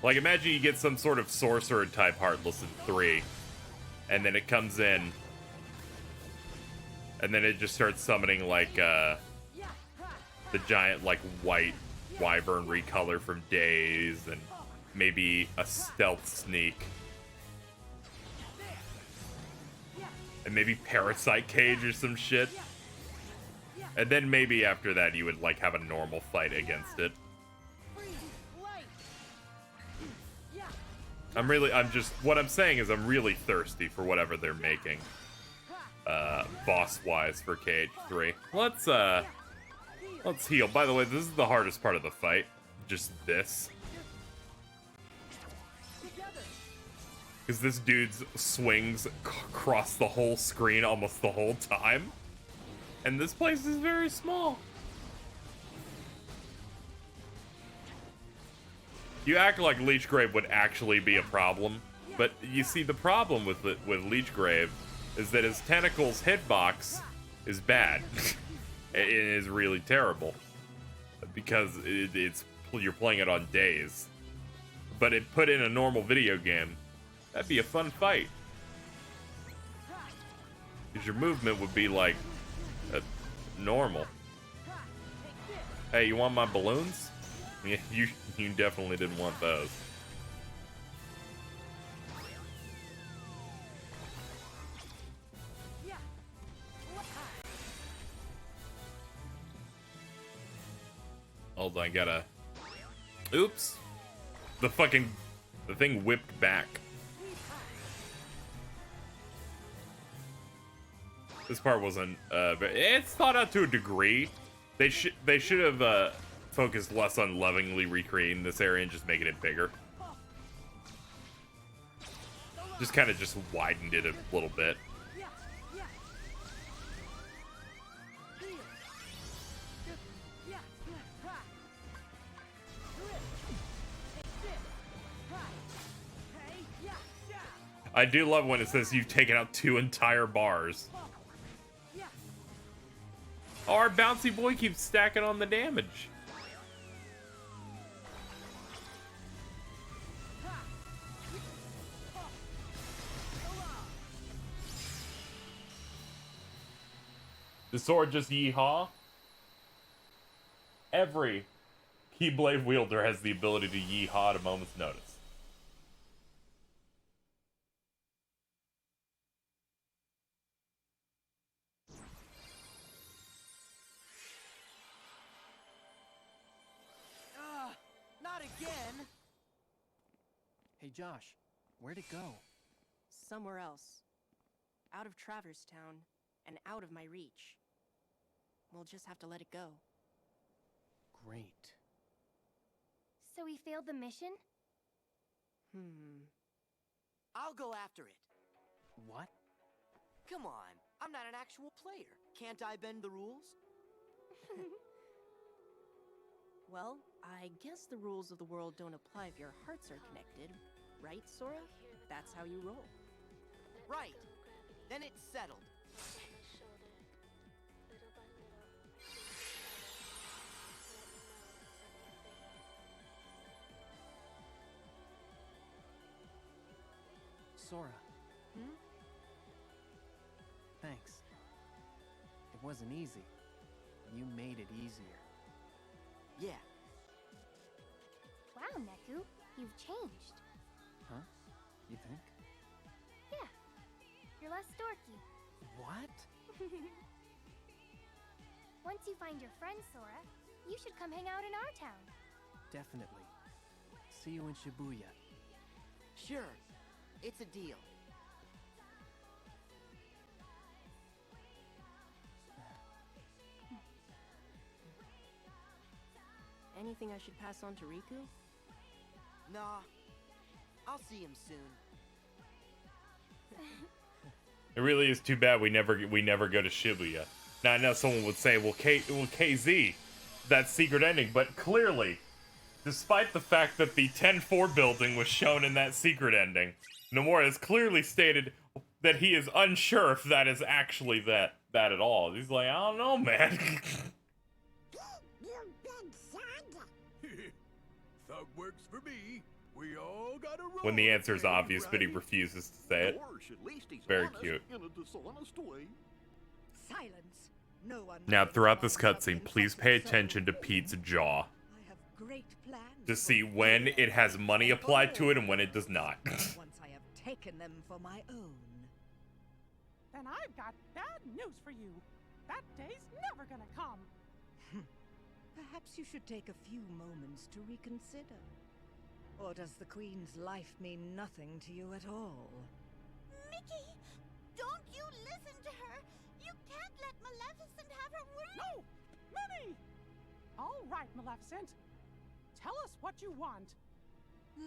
Like imagine you get some sort of sorcerer type Heartless in 3, and then it comes in, and then it just starts summoning like the giant like white wyvern recolor from Days, and maybe a stealth sneak, and maybe Parasite Cage or some shit. And then maybe after that you would like have a normal fight against it. What I'm saying is I'm really thirsty for whatever they're making boss wise for KH3. Let's heal. By the way, this is the hardest part of the fight. Just this. Because this dude's swings across the whole screen almost the whole time. And this place is very small. You act like Leechgrave would actually be a problem. But you see, the problem with Leechgrave is that his tentacles hitbox is bad. It is really terrible because you're playing it on Days. But it put in a normal video game, that'd be a fun fight. Because your movement would be like normal. Hey, you want my balloons? Yeah, you definitely didn't want those. Hold on, I gotta... Oops! The thing whipped back. This part wasn't, it's thought out to a degree. They should have, focused less on lovingly recreating this area and just making it bigger. Just kind of just widened it a little bit. I do love when it says you've taken out 2 entire bars. Oh, our bouncy boy keeps stacking on the damage. The sword just yeehaw? Every Keyblade wielder has the ability to yeehaw at a moment's notice. Not again! Hey Josh, where'd it go? Somewhere else. Out of Traverse Town, and out of my reach. We'll just have to let it go. Great. So we failed the mission? I'll go after it. What? Come on, I'm not an actual player. Can't I bend the rules? Well, I guess the rules of the world don't apply if your hearts are connected. Right, Sora? That's how you roll. Right. Then it's settled. Sora. Thanks. It wasn't easy. You made it easier. Yeah. Wow, Neku, you've changed. Huh? You think? Yeah, you're less dorky. What? Once you find your friend, Sora, you should come hang out in our town. Definitely. See you in Shibuya. Sure. It's a deal. Anything I should pass on to Riku? Nah. I'll see him soon. It really is too bad we never go to Shibuya. Now I know someone would say, well, KZ, that secret ending, but clearly, despite the fact that the 10-4 building was shown in that secret ending, Nomura has clearly stated that he is unsure if that is actually that at all. He's like, I don't know, man. Thug works for me. We all gotta roll. When the answer is obvious, but he refuses to say it. Very cute. In a dishonest way. Silence. No one. Now, throughout this cutscene, please pay attention to Pete's jaw I have great plans to for see you. when it has money applied to it and when it does not. Once I have taken them for my own. Then I've got bad news for you. That day's never gonna come. Perhaps you should take a few moments to reconsider. Or does the Queen's life mean nothing to you at all? Mickey, don't you listen to her. You can't let Maleficent have her way. No! Minnie! All right, Maleficent. Tell us what you want.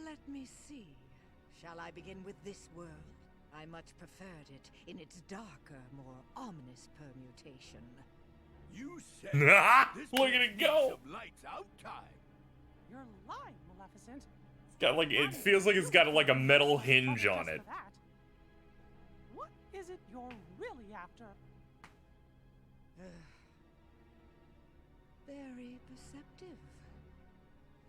Let me see. Shall I begin with this world? I much preferred it in its darker, more ominous permutation. You said Look at it go! Some lights out time. You're lying, Maleficent. It's got like, it feels like it's got like a metal hinge on it. What is it you're really after? Very perceptive.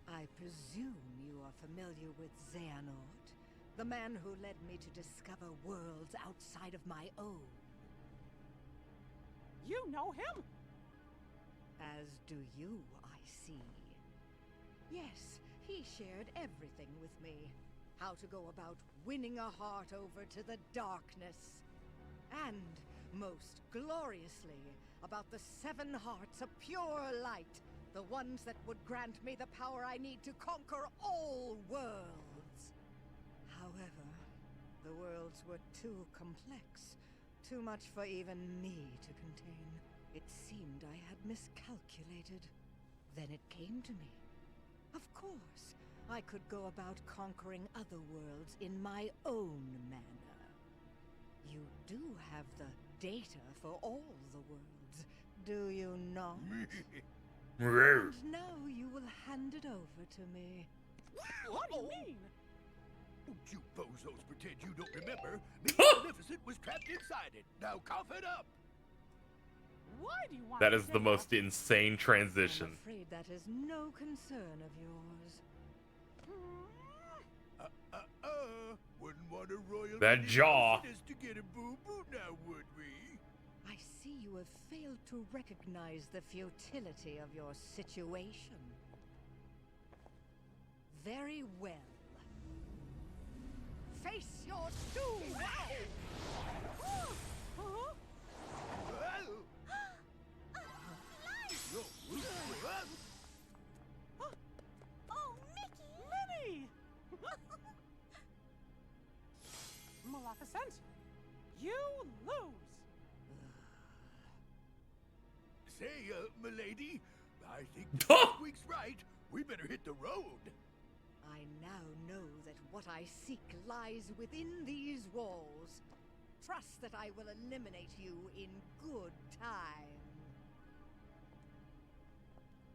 I presume you are familiar with Xehanort, the man who led me to discover worlds outside of my own. You know him? As do you, I see. Yes, he shared everything with me. How to go about winning a heart over to the darkness. And, most gloriously, about the 7 hearts of pure light. The ones that would grant me the power I need to conquer all worlds. However, the worlds were too complex. Too much for even me to contain. It seemed I had miscalculated. Then it came to me. Of course, I could go about conquering other worlds in my own manner. You do have the data for all the worlds, do you not? And now you will hand it over to me. What do you mean? Don't you bozos pretend you don't remember. Me and Maleficent was trapped inside it. Now cough it up. Why do you want That to is the save most us? insane transition. I'm afraid that is no concern of yours. Wouldn't want a royal That jaw. is to get a boo-boo now, would we? I see you have failed to recognize the futility of your situation. Very well. Face your doom! Oh, Mickey! Minnie! Maleficent, you lose. Say, milady, I think Squeak's right. We better hit the road. I now know that what I seek lies within these walls. Trust that I will eliminate you in good time.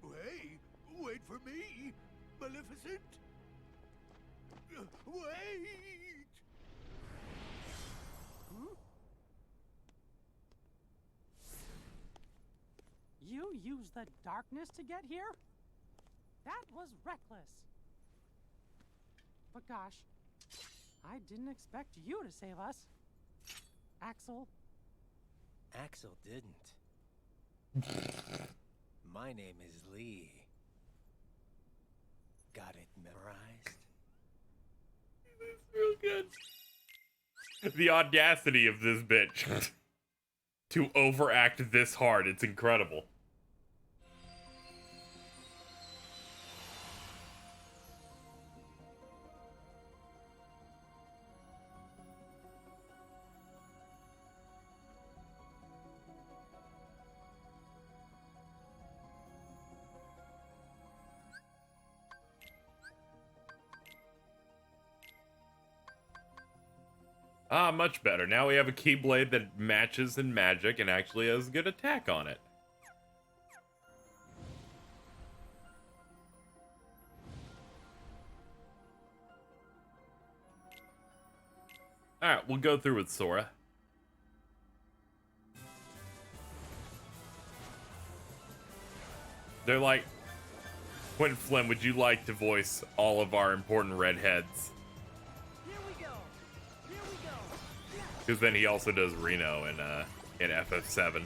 Hey, wait for me, Maleficent. Wait! You used the darkness to get here? That was reckless. But gosh, I didn't expect you to save us. Axel. Axel didn't. My name is Lee. Got it memorized? Real good. The audacity of this bitch to overact this hard, it's incredible. Ah, much better. Now we have a Keyblade that matches in magic and actually has good attack on it. Alright, we'll go through with Sora. They're like, Quentin Flynn, would you like to voice all of our important redheads? Because then he also does Reno in FF7.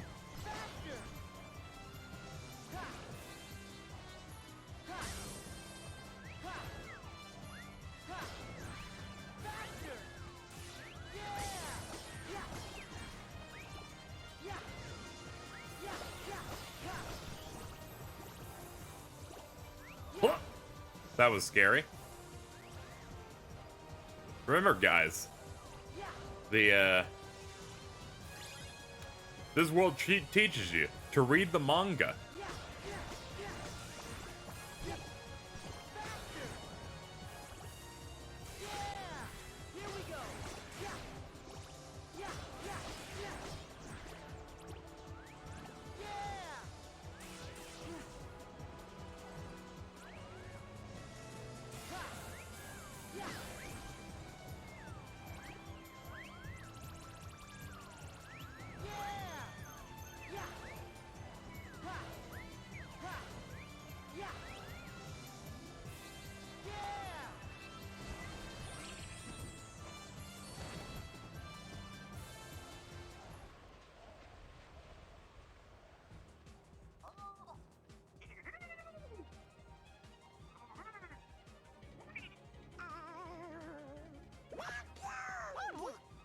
That was scary. Remember, guys, this world teaches you to read the manga.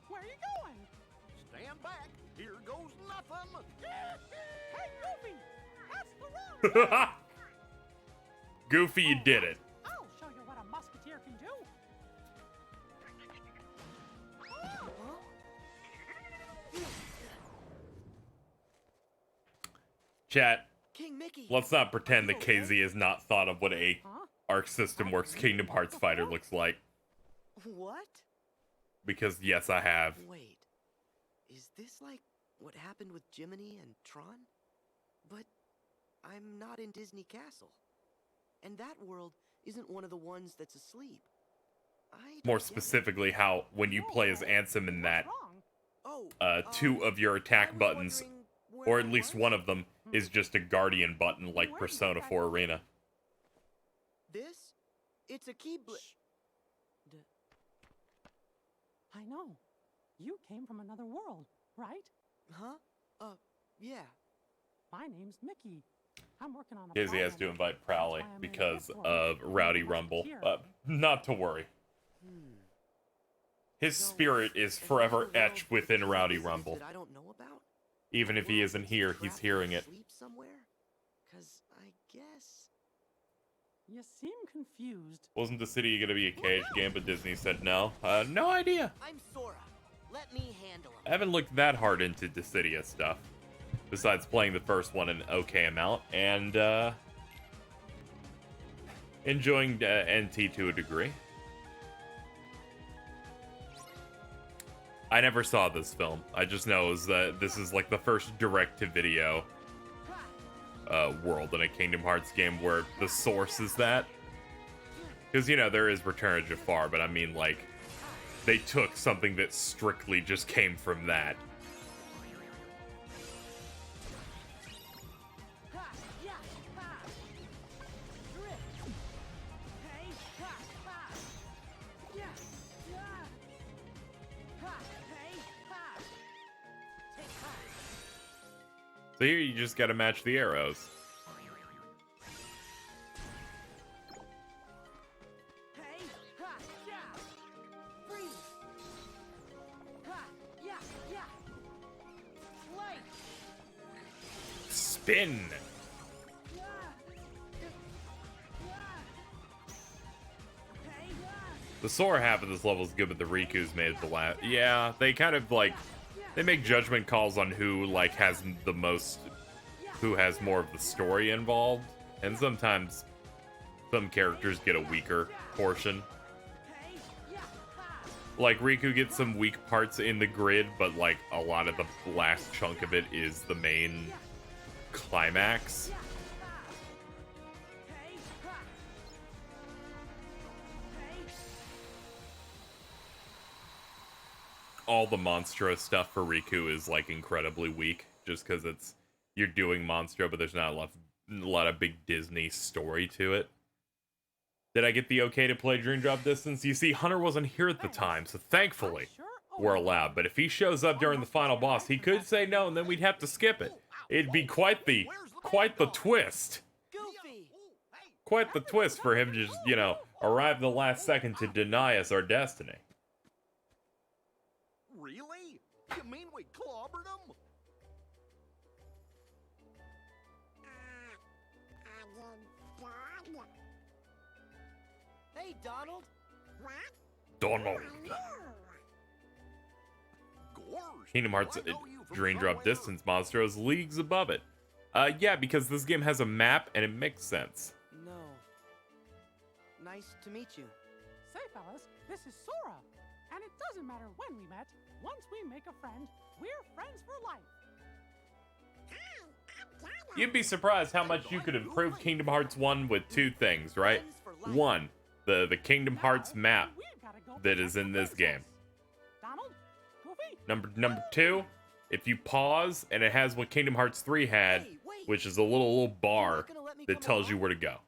Where are you going? Stand back. Here goes nothing. Hey, Goofy! That's the wrong way! Goofy, you did it. I'll show you what a musketeer can do. Chat, King Mickey. let's not pretend that KZ has not thought of what a Arc System Works Kingdom Hearts fighter looks like. What? Because yes, I have. Wait. Is this like what happened with Jiminy and Tron? But I'm not in Disney Castle. And that world isn't one of the ones that's asleep. more specifically how when you play as Ansem in that, two of your attack buttons, or at least one of them, is just a guardian button like Persona 4 Arena. This? It's a keyblade. I know. You came from another world, right? Huh? Yeah. My name's Mickey. I'm working on a He has to problem. invite Prowley That's why I'm in because the airport. of Rowdy I'm a Rumble. Musketeer. Not to worry. His spirit is forever etched within Rowdy Rumble. That I don't know about? Even if he isn't here, he's hearing it. Sleep somewhere? 'Cause I guess. You seem confused. Wasn't the city gonna be a cage game, but Disney said no? No idea. I'm Sora. Let me handle him. I haven't looked that hard into Dissidia stuff. Besides playing the first one an okay amount, and enjoying NT to a degree. I never saw this film. I just know that this is like the first direct-to-video world in a Kingdom Hearts game where the source is that. Because, you know, there is Return of Jafar, but I mean, like, they took something that strictly just came from that. So here you just gotta match the arrows. Spin! The Sora half of this level is good, but the Riku's made it the last. Yeah, they kind of like, they make judgment calls on who like has the most, who has more of the story involved, and sometimes some characters get a weaker portion. Like Riku gets some weak parts in the grid, but like a lot of the last chunk of it is the main climax. All the Monstro stuff for Riku is like incredibly weak, just because it's you're doing Monstro, but there's not a lot of big Disney story to it. Did I get the okay to play Dream Drop Distance? You see, Hunter wasn't here at the time, so thankfully we're allowed. But if he shows up during the final boss, he could say no, and then we'd have to skip it. It'd be quite the twist. Quite the twist for him to just, you know, arrive the last second to deny us our destiny. Really? You mean we clobbered them? Hey, Donald. Donald. Kingdom Hearts Dream Drop Distance Monster is leagues above it. Yeah, because this game has a map and it makes sense. No. Nice to meet you. Say, fellas, this is Sora. And it doesn't matter when we met. Once we make a friend, we're friends for life. You'd be surprised how much you could improve Kingdom Hearts 1 with two things, right? One, the Kingdom Hearts map that is in this game. Number two, if you pause and it has what Kingdom Hearts 3 had, which is a little bar that tells you where to go.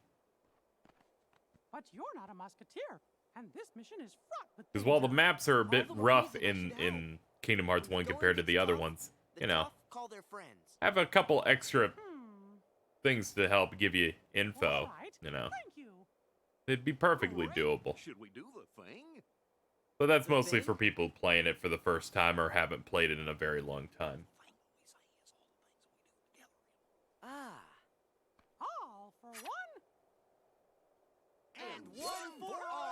But you're not a musketeer, and this mission is fraught with Because while the maps are a bit rough in Kingdom Hearts 1 compared to the other ones, you know, have a couple extra things to help give you info, you know. It'd be perfectly doable. Should we do the thing? But that's mostly for people playing it for the first time or haven't played it in a very long time. Ah. All for one. And one for all.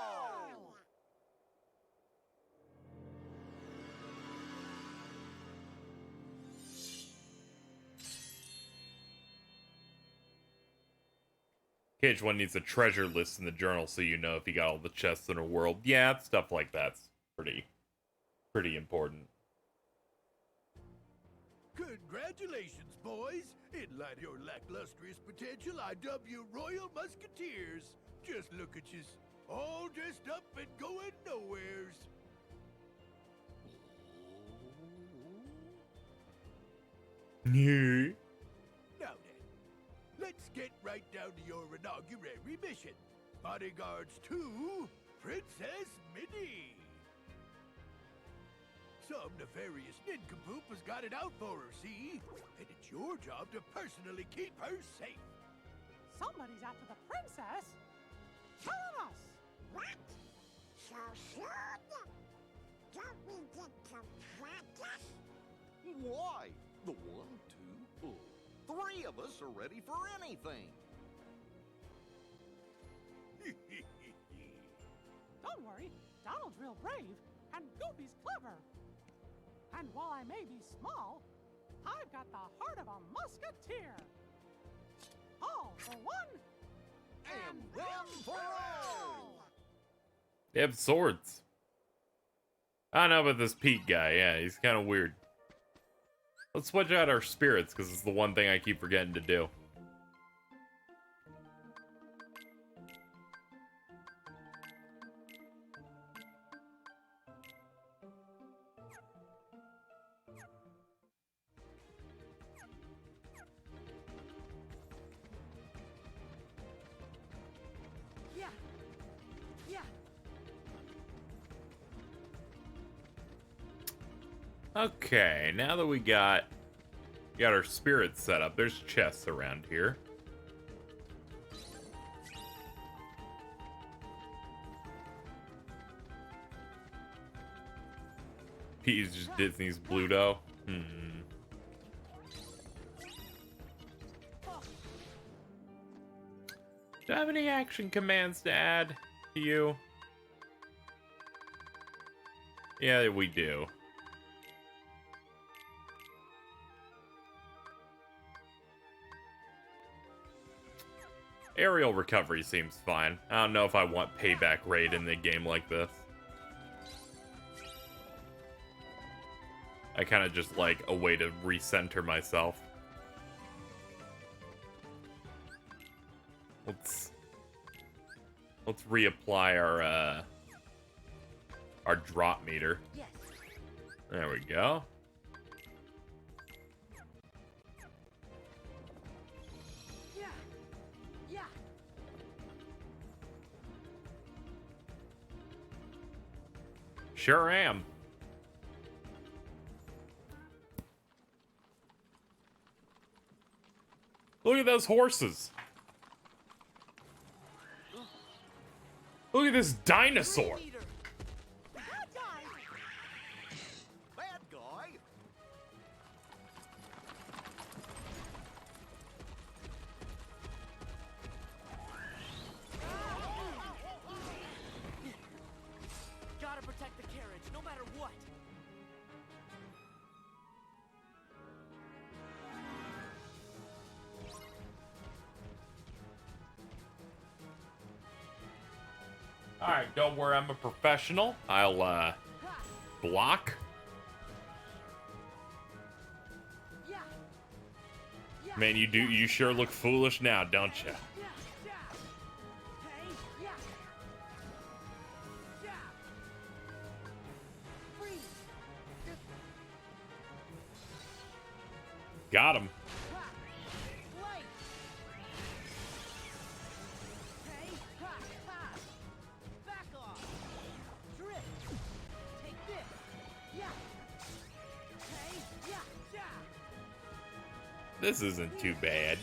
KH1 needs a treasure list in the journal so you know if you got all the chests in the world. Yeah, stuff like that's pretty important. Congratulations, boys! In light of your lacklustrous potential, I dub you Royal Musketeers. Just look at yous. all dressed up and going nowheres. Yeah. Now then, let's get right down to your inaugural mission. Bodyguards to Princess Minnie. Some nefarious nincompoop has got it out for her, see? And it's your job to personally keep her safe. Somebody's after the princess? Tell us! What? So soon? Don't we get to practice? Why? The 1, 2, 3 of us are ready for anything. Don't worry, Donald's real brave, and Goofy's clever. And while I may be small, I've got the heart of a musketeer. All for one, and one for all! They have swords. I don't know about this Pete guy. Yeah, he's kind of weird. Let's switch out our spirits, because it's the one thing I keep forgetting to do. Yeah. Yeah. Okay, now that we got our spirits set up, there's chests around here. Pete is just Disney's Bluto. Do I have any action commands to add to you? Yeah, we do. Aerial recovery seems fine. I don't know if I want payback raid in a game like this. I kind of just like a way to recenter myself. Let's reapply our drop meter. Yes. There we go. Yeah. Yeah. Sure am. Look at those horses. Look at this dinosaur. Bad guy? Gotta protect the carriage, no matter what. Alright, don't worry, I'm a professional. I'll, block. Man, you sure look foolish now, don't you? Got him. This isn't too bad.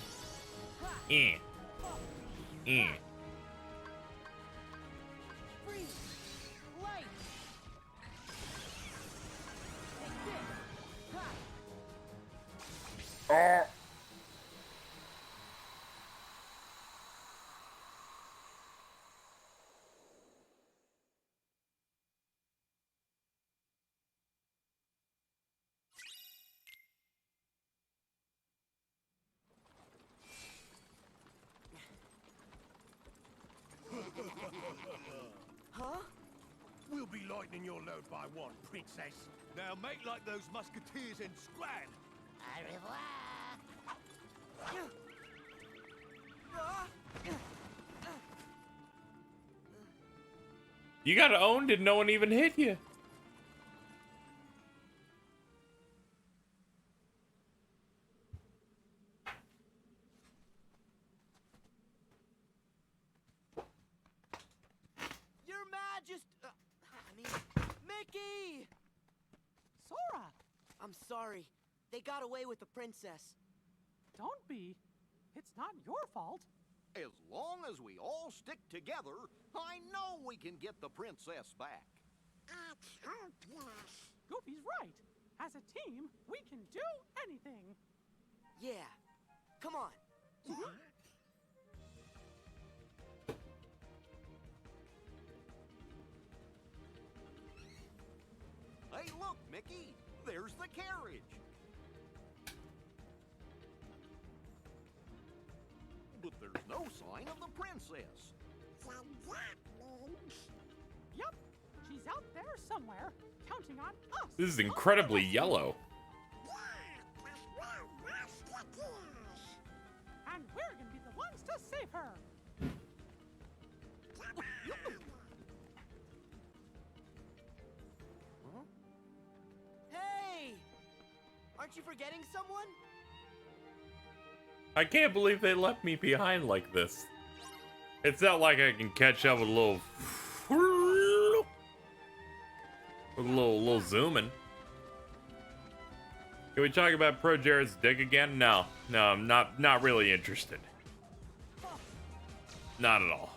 Huh? We'll be lightening your load by 1, princess. Now make like those musketeers and scram. Au revoir. You got owned and no one even hit you. Your Mickey! Sora! I'm sorry. They got away with the princess. Don't be. It's not your fault. As long as we all stick together, I know we can get the princess back. Goofy's right. As a team, we can do anything. Yeah. Come on. Hey, look, Mickey. There's the carriage. But there's no sign of the princess. Yep. She's out there somewhere, counting on us. This is incredibly yellow. And we're gonna be the ones to save her. Hey! Aren't you forgetting someone? I can't believe they left me behind like this. It's not like I can catch up with a little zooming. Can we talk about Pro Jared's dick again? No, I'm not really interested. Not at all.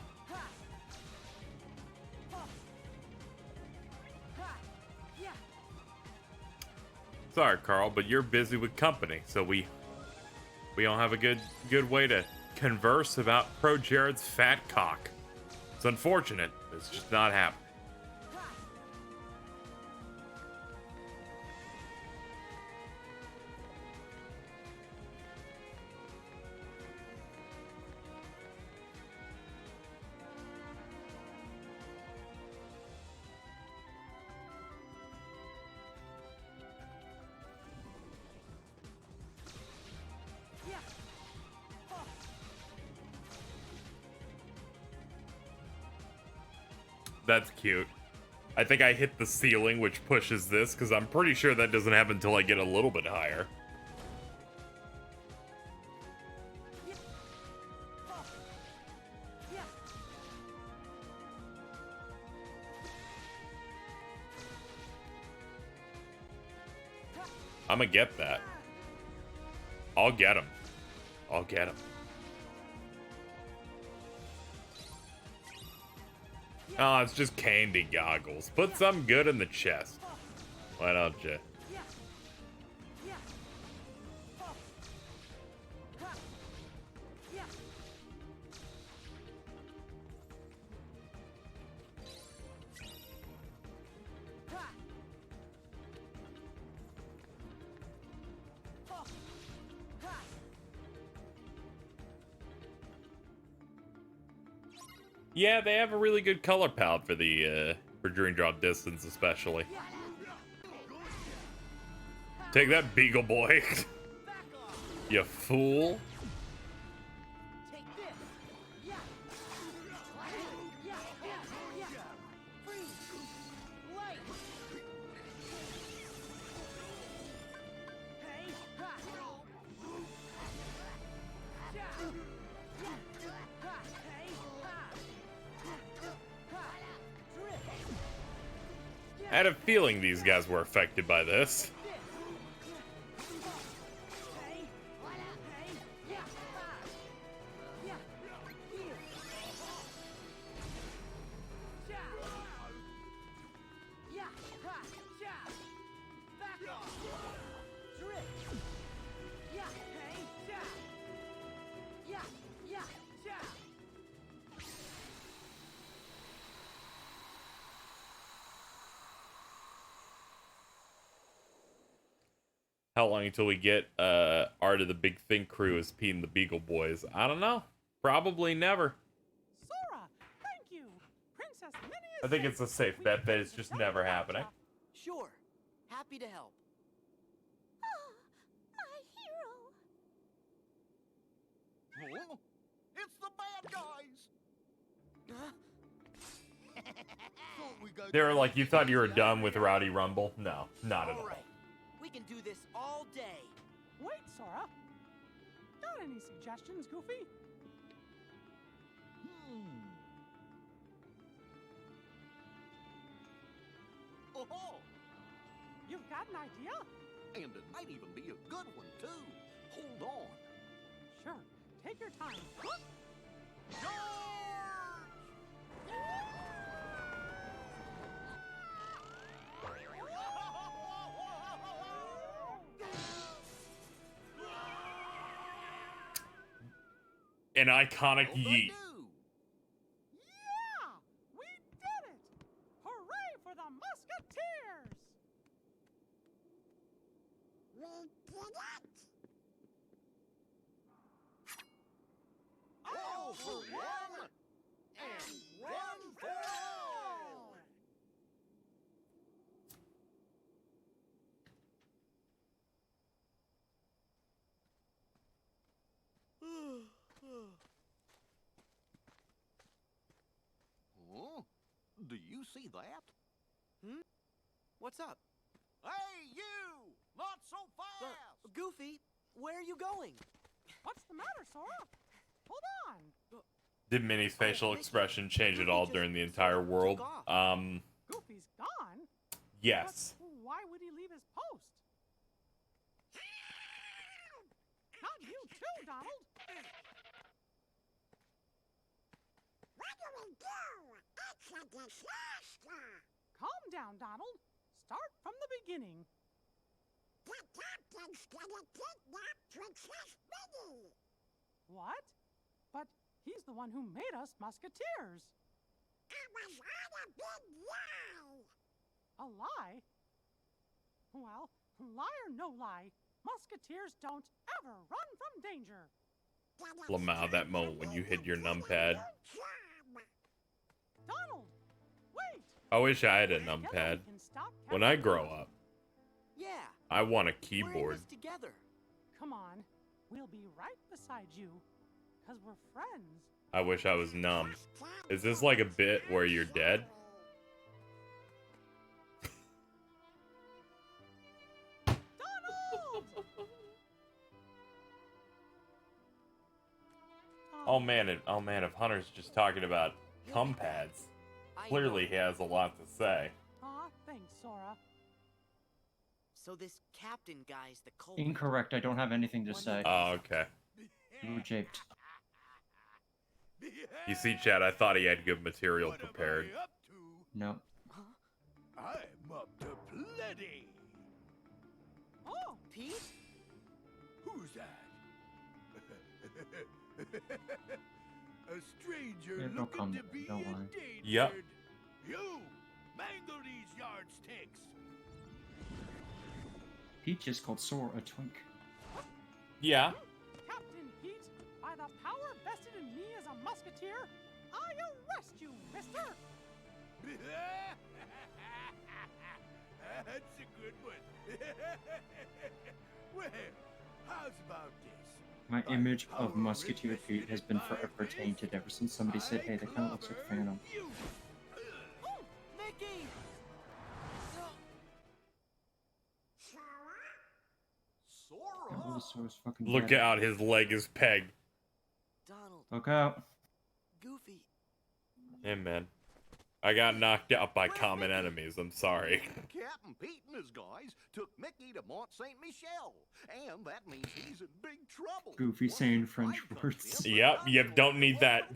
Sorry, Carl, but you're busy with company, so we don't have a good way to converse about Pro Jared's fat cock. It's unfortunate. It's just not happening. That's cute. I think I hit the ceiling, which pushes this, because I'm pretty sure that doesn't happen until I get a little bit higher. I'm gonna get that. I'll get him. I'll get him. Oh, it's just candy goggles. Put some good in the chest. Why don't you? Yeah, they have a really good color palette for the for Dream Drop Distance, especially. Take that, Beagle Boy. You fool. I had a feeling these guys were affected by this. How long until we get Art of the Big Think crew as Pete and the Beagle Boys? I don't know. Probably never. Sora, thank you. Princess Minnie is I think it's a safe bet that it's just never happening. Sure. Happy to help. Oh, my hero. Huh? It's the bad guys. Huh? They were like, you thought you were done with Rowdy Rumble? No, not at all. Alright, we can do this all day. Wait, Sora. Got any suggestions, Goofy? Oh, You've got an idea? and it might even be a good one, too. Hold on. Sure. Take your time. An iconic yeet. Yeah! We did it! Hooray for the Musketeers! We did it! All for one, and one for all! Huh? Do you see that? What's up? Hey, you! Not so fast! Goofy, where are you going? What's the matter, Sora? Hold on. Did Minnie's facial expression change at all during the entire world? Goofy's gone? Yes. But why would he leave his post? Not you too, Donald. What do we do? It's a disaster! Calm down, Donald. Start from the beginning. The captain's gonna kidnap Princess Minnie! What? But he's the one who made us Musketeers. It was all a big lie! A lie? Well, lie or no lie, Musketeers don't ever run from danger. Lamau, that moment when you hit your numpad. Donald, wait! I wish I had a numpad. When I grow up, Yeah. I want a We're in keyboard. this together. Come on, we'll be right beside you, 'cause we're friends. I wish I was numb. Is this like a bit where you're dead? Donald! Oh man, if Hunter's just talking about cum pads, clearly he has a lot to say. Aw, thanks, Sora. So this captain guy's the culprit. Incorrect. I don't have anything to say. Oh, okay. You were japed. You see, Chad, I thought he had good material prepared. No. I'm up to plenty. Oh, Pete? Who's that? A stranger Yeah, don't looking come. to be Don't worry. endangered. Yep. You, mangle these yardsticks. Peach is called Sora a twink. Yeah. Captain Pete, by the power vested in me as a musketeer, I arrest you, mister! That's a good one. Well, how's about this? My image of Musketeer Pete has been forever tainted ever since somebody said, hey, that kind of looks like Phantom. Oh, Mickey! Can't believe Sora's fucking Look dead. out, his leg is pegged. Donald. Look out. Goofy. Hey, man. I got knocked out by common enemies. I'm sorry. Captain Pete and his guys took Mickey to Mont Saint Michel, and that means he's in big trouble. Goofy saying French words. Yep, you don't need that.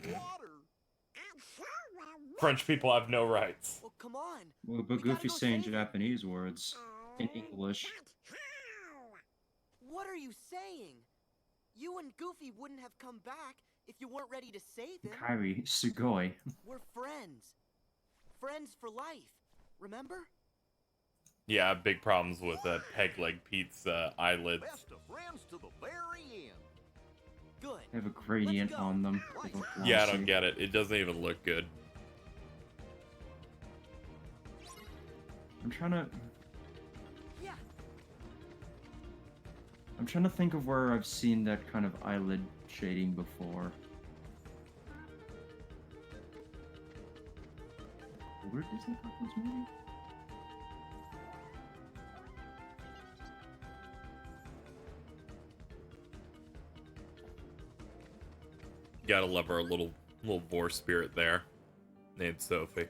French people have no rights. Oh, come on. Well, but Goofy's saying Japanese words in English. What are you saying? You and Goofy wouldn't have come back if you weren't ready to save him. Kairi, Sugoi. We're friends. Friends for life. Remember? Yeah, I have big problems with peg leg Pete's eyelids. Best of friends to the very end. Good. They have a gradient on them. They look Yeah, I glossy. don't get it. It doesn't even look good. I'm trying to... Yeah. I'm trying to think of where I've seen that kind of eyelid shading before. older Disney cartoons, maybe? Gotta love our little vor spirit there, named Sophie.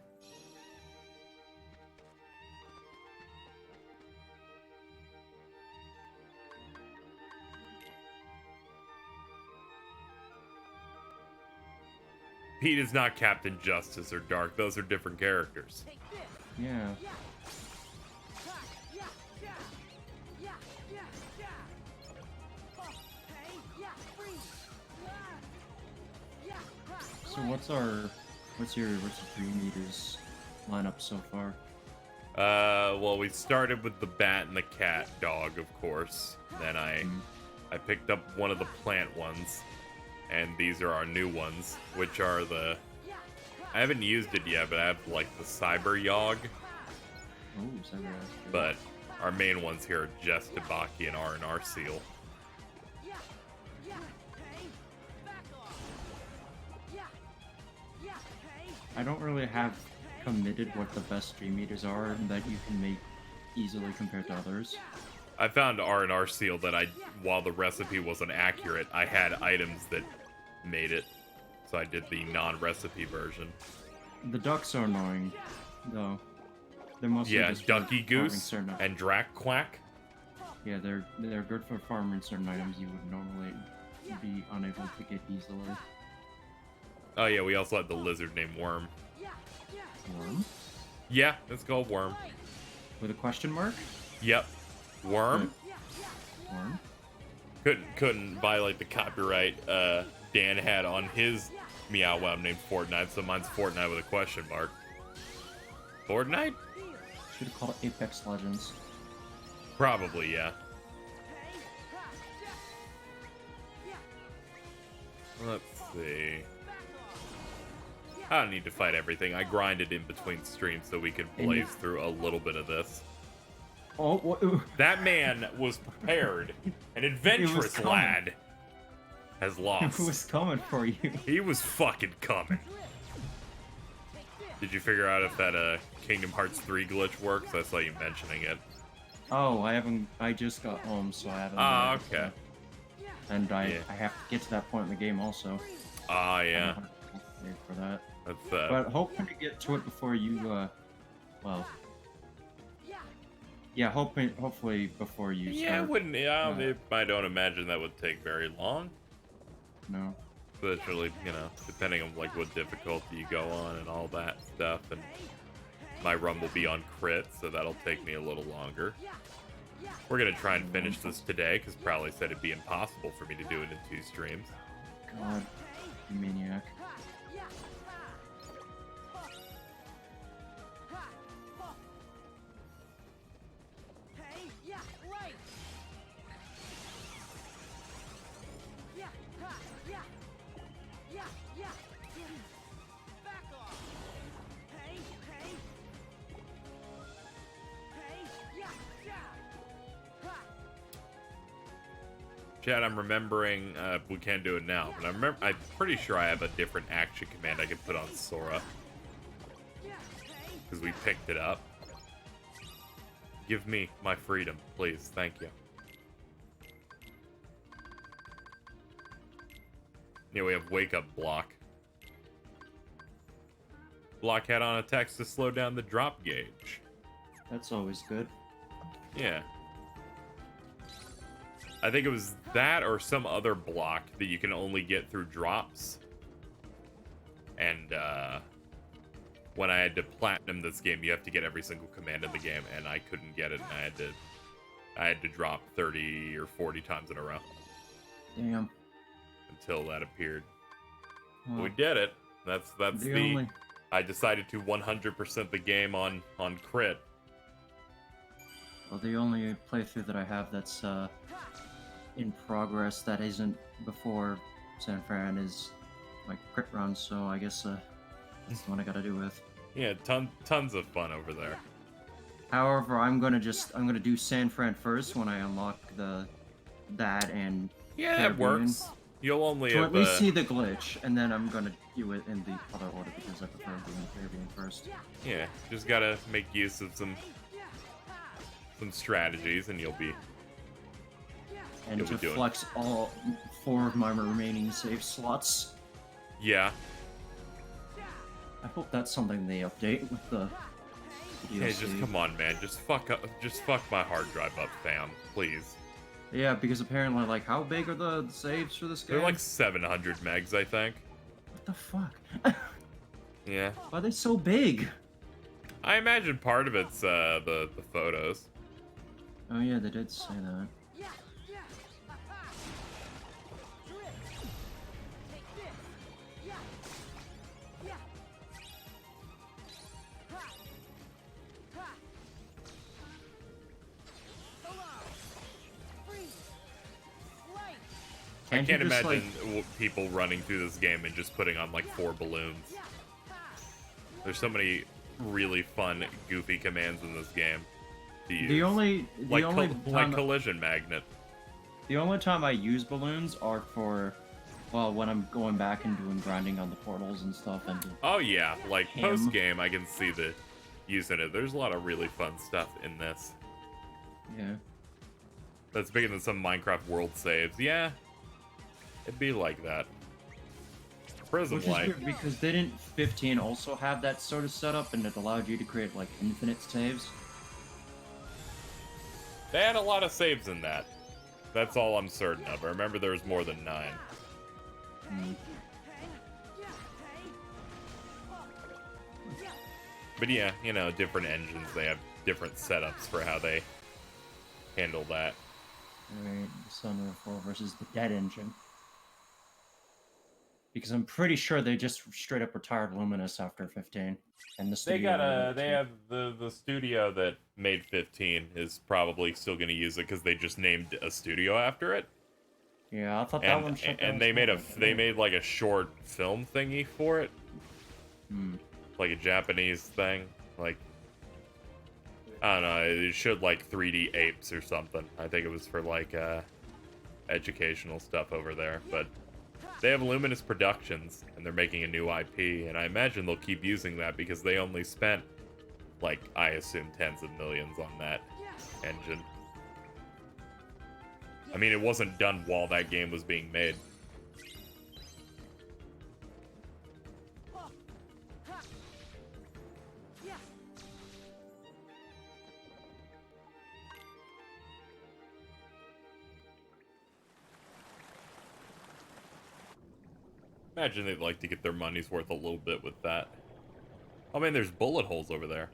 Pete is not Captain Justice or Dark. Those are different characters. Yeah. So what's your Dream Eaters lineup so far? Well, we started with the bat and the cat dog, of course. Then I picked up one of the plant ones, and these are our new ones, which are the... I haven't used it yet, but I have, like, the Cyber Yogg. Ooh, Cyber Yogg. But our main ones here are just Tabaki and R&R Seal. I don't really have committed what the best Dream Eaters are that you can make easily compared to others. I found R&R Seal that while the recipe wasn't accurate, I had items that made it. So I did the non-recipe version. The ducks are annoying, though. They're mostly just Ducky for farming Goose certain... and Drac Quack. Yeah, they're good for farming certain items you would normally be unable to get easily. Oh yeah, we also had the lizard named Worm. Worm? Yeah, it's called Worm. With a question mark? Yep. Worm? Worm? Couldn't violate the copyright Dan had on his Meow Wow named Fortnite, so mine's Fortnite with a question mark. Fortnite? Should have called it Apex Legends. Probably, yeah. Let's see. I don't need to fight everything. I grinded in between streams so we could blaze through a little bit of this. Oh, what? That man was prepared. An adventurous lad has lost. It was coming for you. He was fucking coming. Did you figure out if that Kingdom Hearts 3 glitch works? I saw you mentioning it. Oh, I haven't. I just got home, so I haven't. Ah, okay. And I have to get to that point in the game also. Ah, yeah. For that. That's, but hoping to get to it before you. Well. Yeah, hopefully before you. Yeah, start. wouldn't. Yeah, I don't imagine that would take very long. No. Especially, depending on like what difficulty you go on and all that stuff, and my run will be on crit, so that'll take me a little longer. We're gonna try and finish this today, because Prowley said it'd be impossible for me to do it in 2 streams. God, you maniac. Chad, I'm remembering, we can't do it now, but I'm pretty sure I have a different action command I can put on Sora. Because we picked it up. Give me my freedom, please. Thank you. Yeah, we have Wake Up Block. Blockhead on attacks to slow down the drop gauge. That's always good. Yeah. I think it was that or some other block that you can only get through drops. And when I had to platinum this game, you have to get every single command in the game, and I couldn't get it, and I had to drop 30 or 40 times in a row. Damn. Until that appeared. Well, we did it. That's the only... I decided to 100% the game on crit. Well, the only playthrough that I have that's in progress that isn't before San Fran is my crit run, so I guess that's the one I gotta do with. Yeah, tons of fun over there. However, I'm gonna do San Fran first when I unlock that and yeah, that works. You'll only to have at least see the glitch, and then I'm gonna do it in the other order because I prefer doing Caribbean first. yeah, just gotta make use of some strategies, and you'll be And to doing. flex all 4 of my remaining save slots. Yeah. I hope that's something they update with the DLC. Hey, just come on, man. Just fuck my hard drive up, fam. Please. Yeah, because apparently, like, how big are the saves for this game? They're like 700 megs, I think. What the fuck? Yeah. Why are they so big? I imagine part of it's the photos. Oh yeah, they did say that. I can't you just, imagine people running through this game and just putting on like 4 balloons. There's so many really fun, goofy commands in this game to use. Like collision magnet. The only time I use balloons are for, well, when I'm going back and doing grinding on the portals and stuff. And oh yeah, like post game, I can see the using it. There's a lot of really fun stuff in this. Yeah. That's bigger than some Minecraft world saves. Yeah. It'd be like that. Prism Which is like. weird because didn't 15 also have that sort of setup and it allowed you to create like infinite saves? They had a lot of saves in that. That's all I'm certain of. I remember there was more than 9. But yeah, you know, different engines, they have different setups for how they handle that. Alright, the Sunroof 4 versus the Dead Engine. Because I'm pretty sure they just straight up retired Luminous after 15. And the studio They have the studio that made 15 is probably still going to use it because they just named a studio after it. Yeah, I thought that one shut down. And they made like a short film thingy for it. Like a Japanese thing. Like, I don't know, it showed like 3D apes or something. I think it was for like educational stuff over there, but they have Luminous Productions, and they're making a new IP, and I imagine they'll keep using that because they only spent, like, I assume tens of millions on that engine. I mean, it wasn't done while that game was being made. Imagine they'd like to get their money's worth a little bit with that. Oh man, there's bullet holes over there.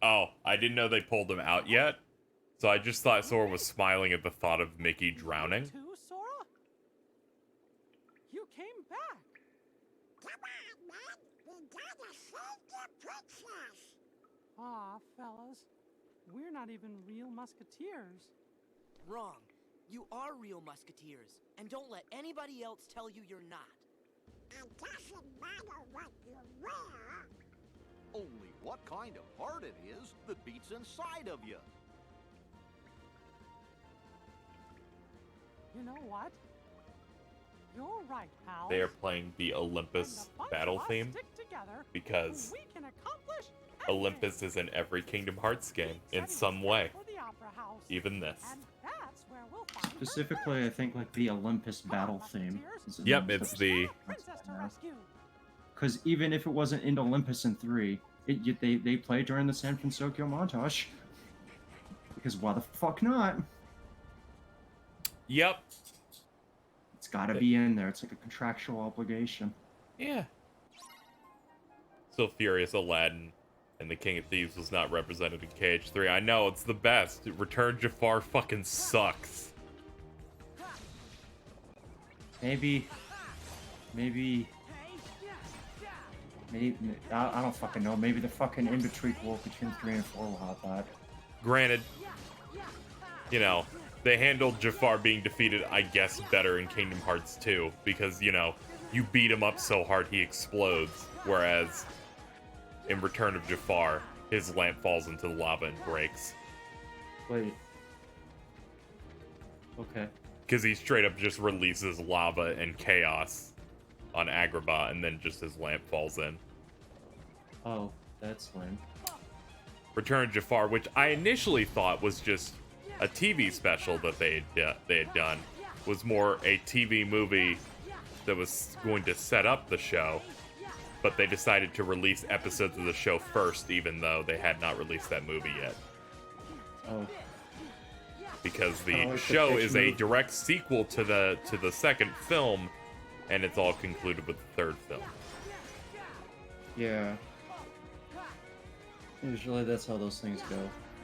Oh, I didn't know they pulled them out yet. So I just thought Sora was smiling at the thought of Mickey drowning. Too, Sora? You came back. Come on, man. We gotta save the princess. Aw, fellas. We're not even real musketeers. Wrong. You are real musketeers, and don't let anybody else tell you you're not. It doesn't matter what you wear. Only what kind of heart it is that beats inside of you. You know what? You're right, pal. They are playing the Olympus battle theme because Olympus is in every Kingdom Hearts game in some way. Even this. Specifically, I think like the Olympus battle theme. Yep, it's the... Because even if it wasn't in Olympus in 3, they play during the San Francisco montage. Because why the fuck not? Yep. It's gotta be in there. It's like a contractual obligation. Yeah. So Furious Aladdin and the King of Thieves was not represented in KH3. I know, it's the best. Return Jafar fucking sucks. Maybe, I don't fucking know. Maybe the fucking in-between between 3 and 4 will have that. Granted, you know, they handled Jafar being defeated, I guess, better in Kingdom Hearts 2. Because, you know, you beat him up so hard he explodes. Whereas in Return of Jafar, his lamp falls into the lava and breaks. Wait. Okay. Because he straight up just releases lava and chaos on Agrabah, and then just his lamp falls in. Oh, that's lame. Return of Jafar, which I initially thought was just a TV special that they had done, was more a TV movie that was going to set up the show, but they decided to release episodes of the show first, even though they had not released that movie yet. Oh. Because the like show the is pitch a movie. direct sequel to the second film, and it's all concluded with the third film. Yeah. Usually that's how those things go.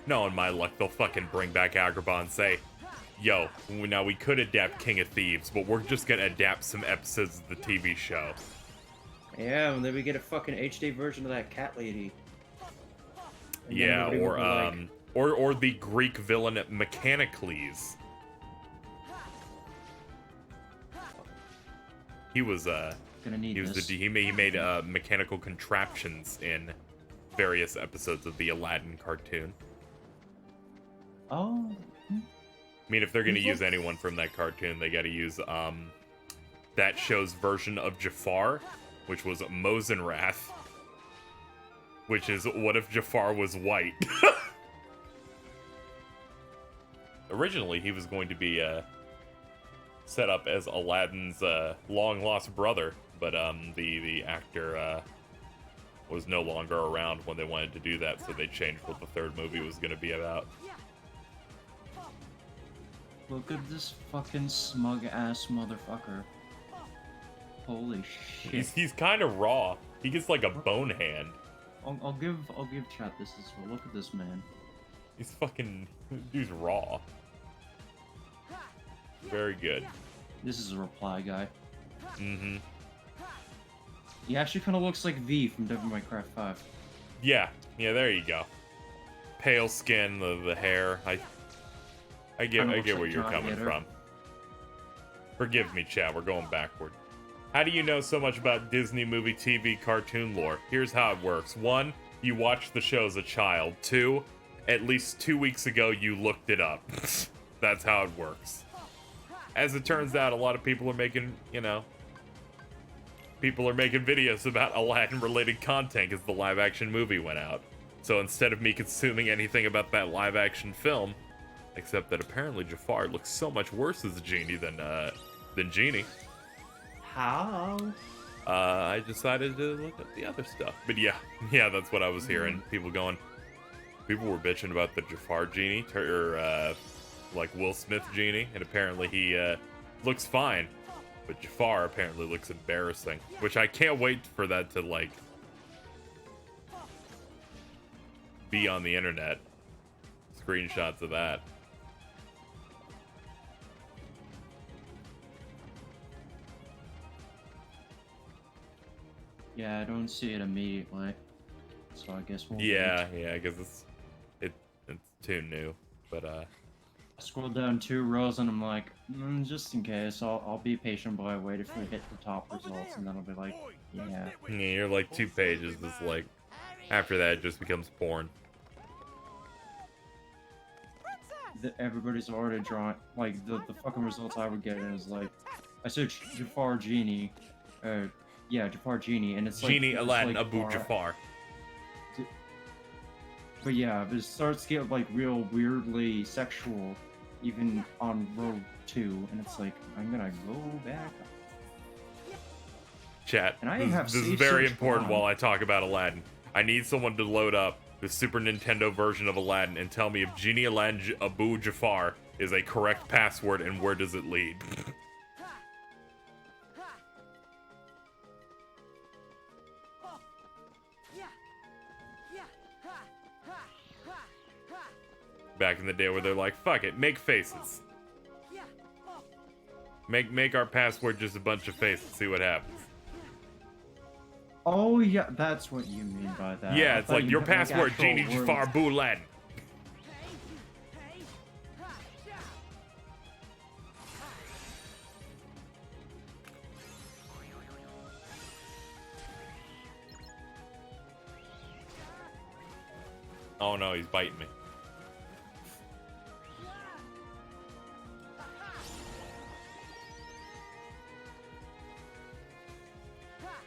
No, in my luck, they'll fucking bring back Agrabah and say, yo, now we could adapt King of Thieves, but we're just gonna adapt some episodes of the TV show. Yeah, and then we get a fucking HD version of that cat lady. And then Yeah, everybody will be like, or the Greek villain Mechanicles. He was gonna need he was this. he made mechanical contraptions in various episodes of the Aladdin cartoon. Oh. I mean, if they're gonna use anyone from that cartoon, they gotta use that show's version of Jafar, which was Mosenrath, which is what if Jafar was white? Originally, he was going to be set up as Aladdin's long-lost brother, but the actor was no longer around when they wanted to do that, so they changed what the third movie was going to be about. Look at this fucking smug-ass motherfucker. Holy shit. He's kind of raw. He gets like a bone hand. I'll give chat this as well. Look at this man. He's fucking... dude's raw. Very good. This is a reply guy. Mm-hmm. He actually kind of looks like V from Devil May Cry 5. Yeah, there you go. Pale skin, the hair. I get Kinda where looks like you're John coming Gator. from. Forgive me, chat. We're going backward. How do you know so much about Disney movie, TV, cartoon lore? Here's how it works. 1, you watched the show as a child. 2, at least 2 weeks ago, you looked it up. That's how it works. As it turns out, a lot of people are making, people are making videos about Aladdin-related content because the live-action movie went out. So instead of me consuming anything about that live-action film, except that apparently Jafar looks so much worse as a genie than Genie. How? I decided to look at the other stuff. But yeah, that's what I was hearing. People were bitching about the Jafar genie, or like Will Smith genie, and apparently he looks fine. But Jafar apparently looks embarrassing, which I can't wait for that to like be on the internet. Screenshots of that. Yeah, I don't see it immediately. So I guess we'll Yeah, because it's too new. But I scrolled down 2 rows and I'm like, just in case, I'll be patient while I wait if we hit the top results, and then I'll be like, yeah. you're like 2 pages. It's like after that, it just becomes porn. Everybody's already drawn, like, the fucking results I would get is like, I searched Jafar Genie, Jafar Genie, and it's like... Genie, it's Aladdin, like Abu Jafar. But yeah, it starts to get, like, real weirdly sexual, even on row 2, and it's like, I'm gonna go back. Chat, And I this have is safe very search important on. while I talk about Aladdin. I need someone to load up the Super Nintendo version of Aladdin and tell me if Genie Aladdin Abu Jafar is a correct password and where does it lead. Back in the day where they're like, fuck it, make faces. Make our password just a bunch of faces, see what happens. Oh yeah, that's what you mean by that. Yeah, I it's thought like you your meant, like, password, actual Genie words. Jafar Abu Aladdin. Oh no, he's biting me.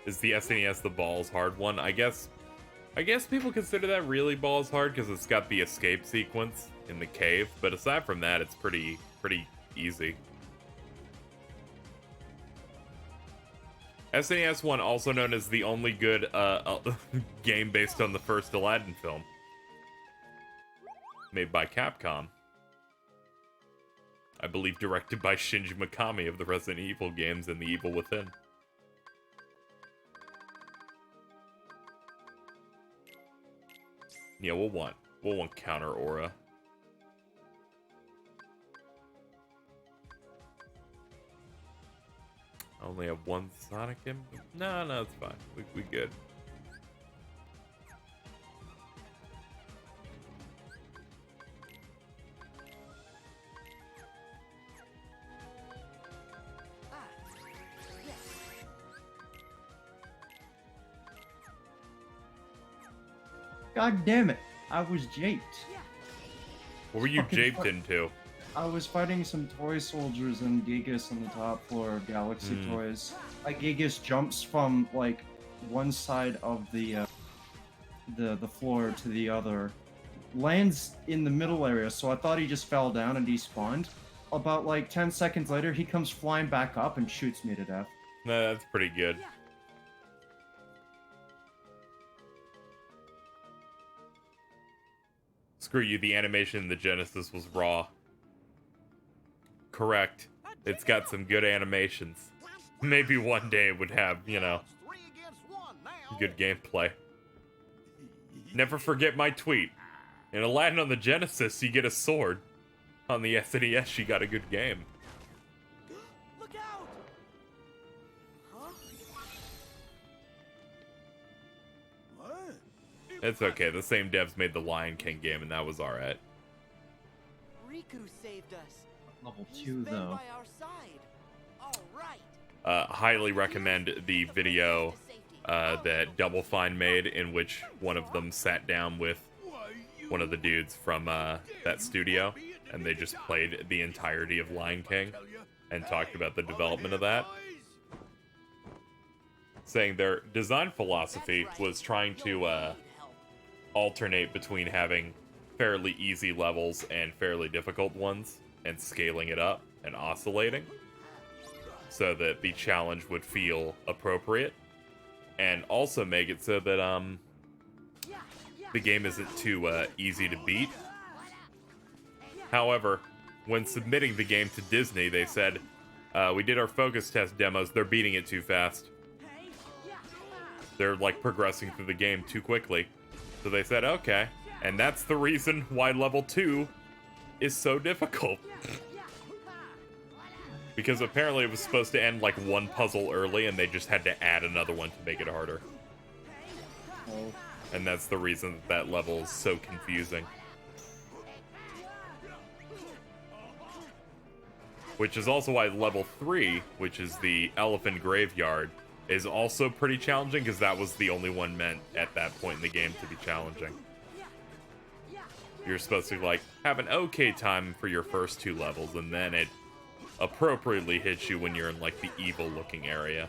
Is the SNES the balls hard one? I guess people consider that really balls hard because it's got the escape sequence in the cave, but aside from that, it's pretty easy. SNES one, also known as the only good game based on the first Aladdin film, made by Capcom. I believe directed by Shinji Mikami of the Resident Evil games and The Evil Within. Yeah, we'll want counter aura. I only have one Sonic emblem? No, it's fine. We good. God damn it! I was japed. What were you Fucking japed into? I was fighting some toy soldiers and Gigas on the top floor of Galaxy Toys. Gigas jumps from like one side of the floor to the other, lands in the middle area. So I thought he just fell down and despawned. About like 10 seconds later, he comes flying back up and shoots me to death. Nah, that's pretty good. Screw you, the animation in the Genesis was raw. Correct. It's got some good animations. Maybe one day it would have, you know, good gameplay. Never forget my tweet. In Aladdin on the Genesis, you get a sword. On the SNES, you got a good game. Look out! Huh? What? It's okay, the same devs made the Lion King game, and that was alright. Riku saved us. Level He's 2 been though. by our side. All right. Highly recommend the video that Double Fine made, in which one of them sat down with one of the dudes from that studio, and they just played the entirety of Lion King and talked about the development of that. Saying their design philosophy was trying to alternate between having fairly easy levels and fairly difficult ones, and scaling it up and oscillating so that the challenge would feel appropriate, and also make it so that the game isn't too easy to beat. However, when submitting the game to Disney, they said, we did our focus test demos, they're beating it too fast. They're like progressing through the game too quickly. So they said, okay. And that's the reason why level 2 is so difficult. Because apparently it was supposed to end like one puzzle early, and they just had to add another one to make it harder. Oh. And that's the reason that level is so confusing. Which is also why level 3, which is the Elephant Graveyard, is also pretty challenging, because that was the only one meant at that point in the game to be challenging. You're supposed to, like, have an okay time for your first 2 levels, and then it appropriately hits you when you're in, like, the evil-looking area.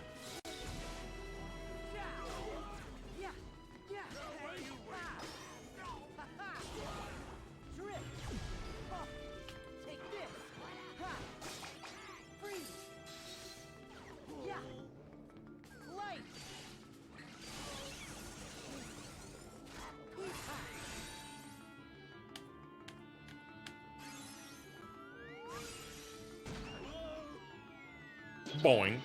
Boing.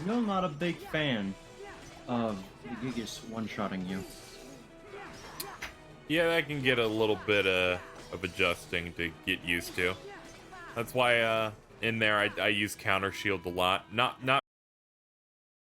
You know, I'm not a big fan of the Gigas one-shotting you. Yeah, that can get a little bit of adjusting to get used to. That's why in there I use counter shield a lot. Not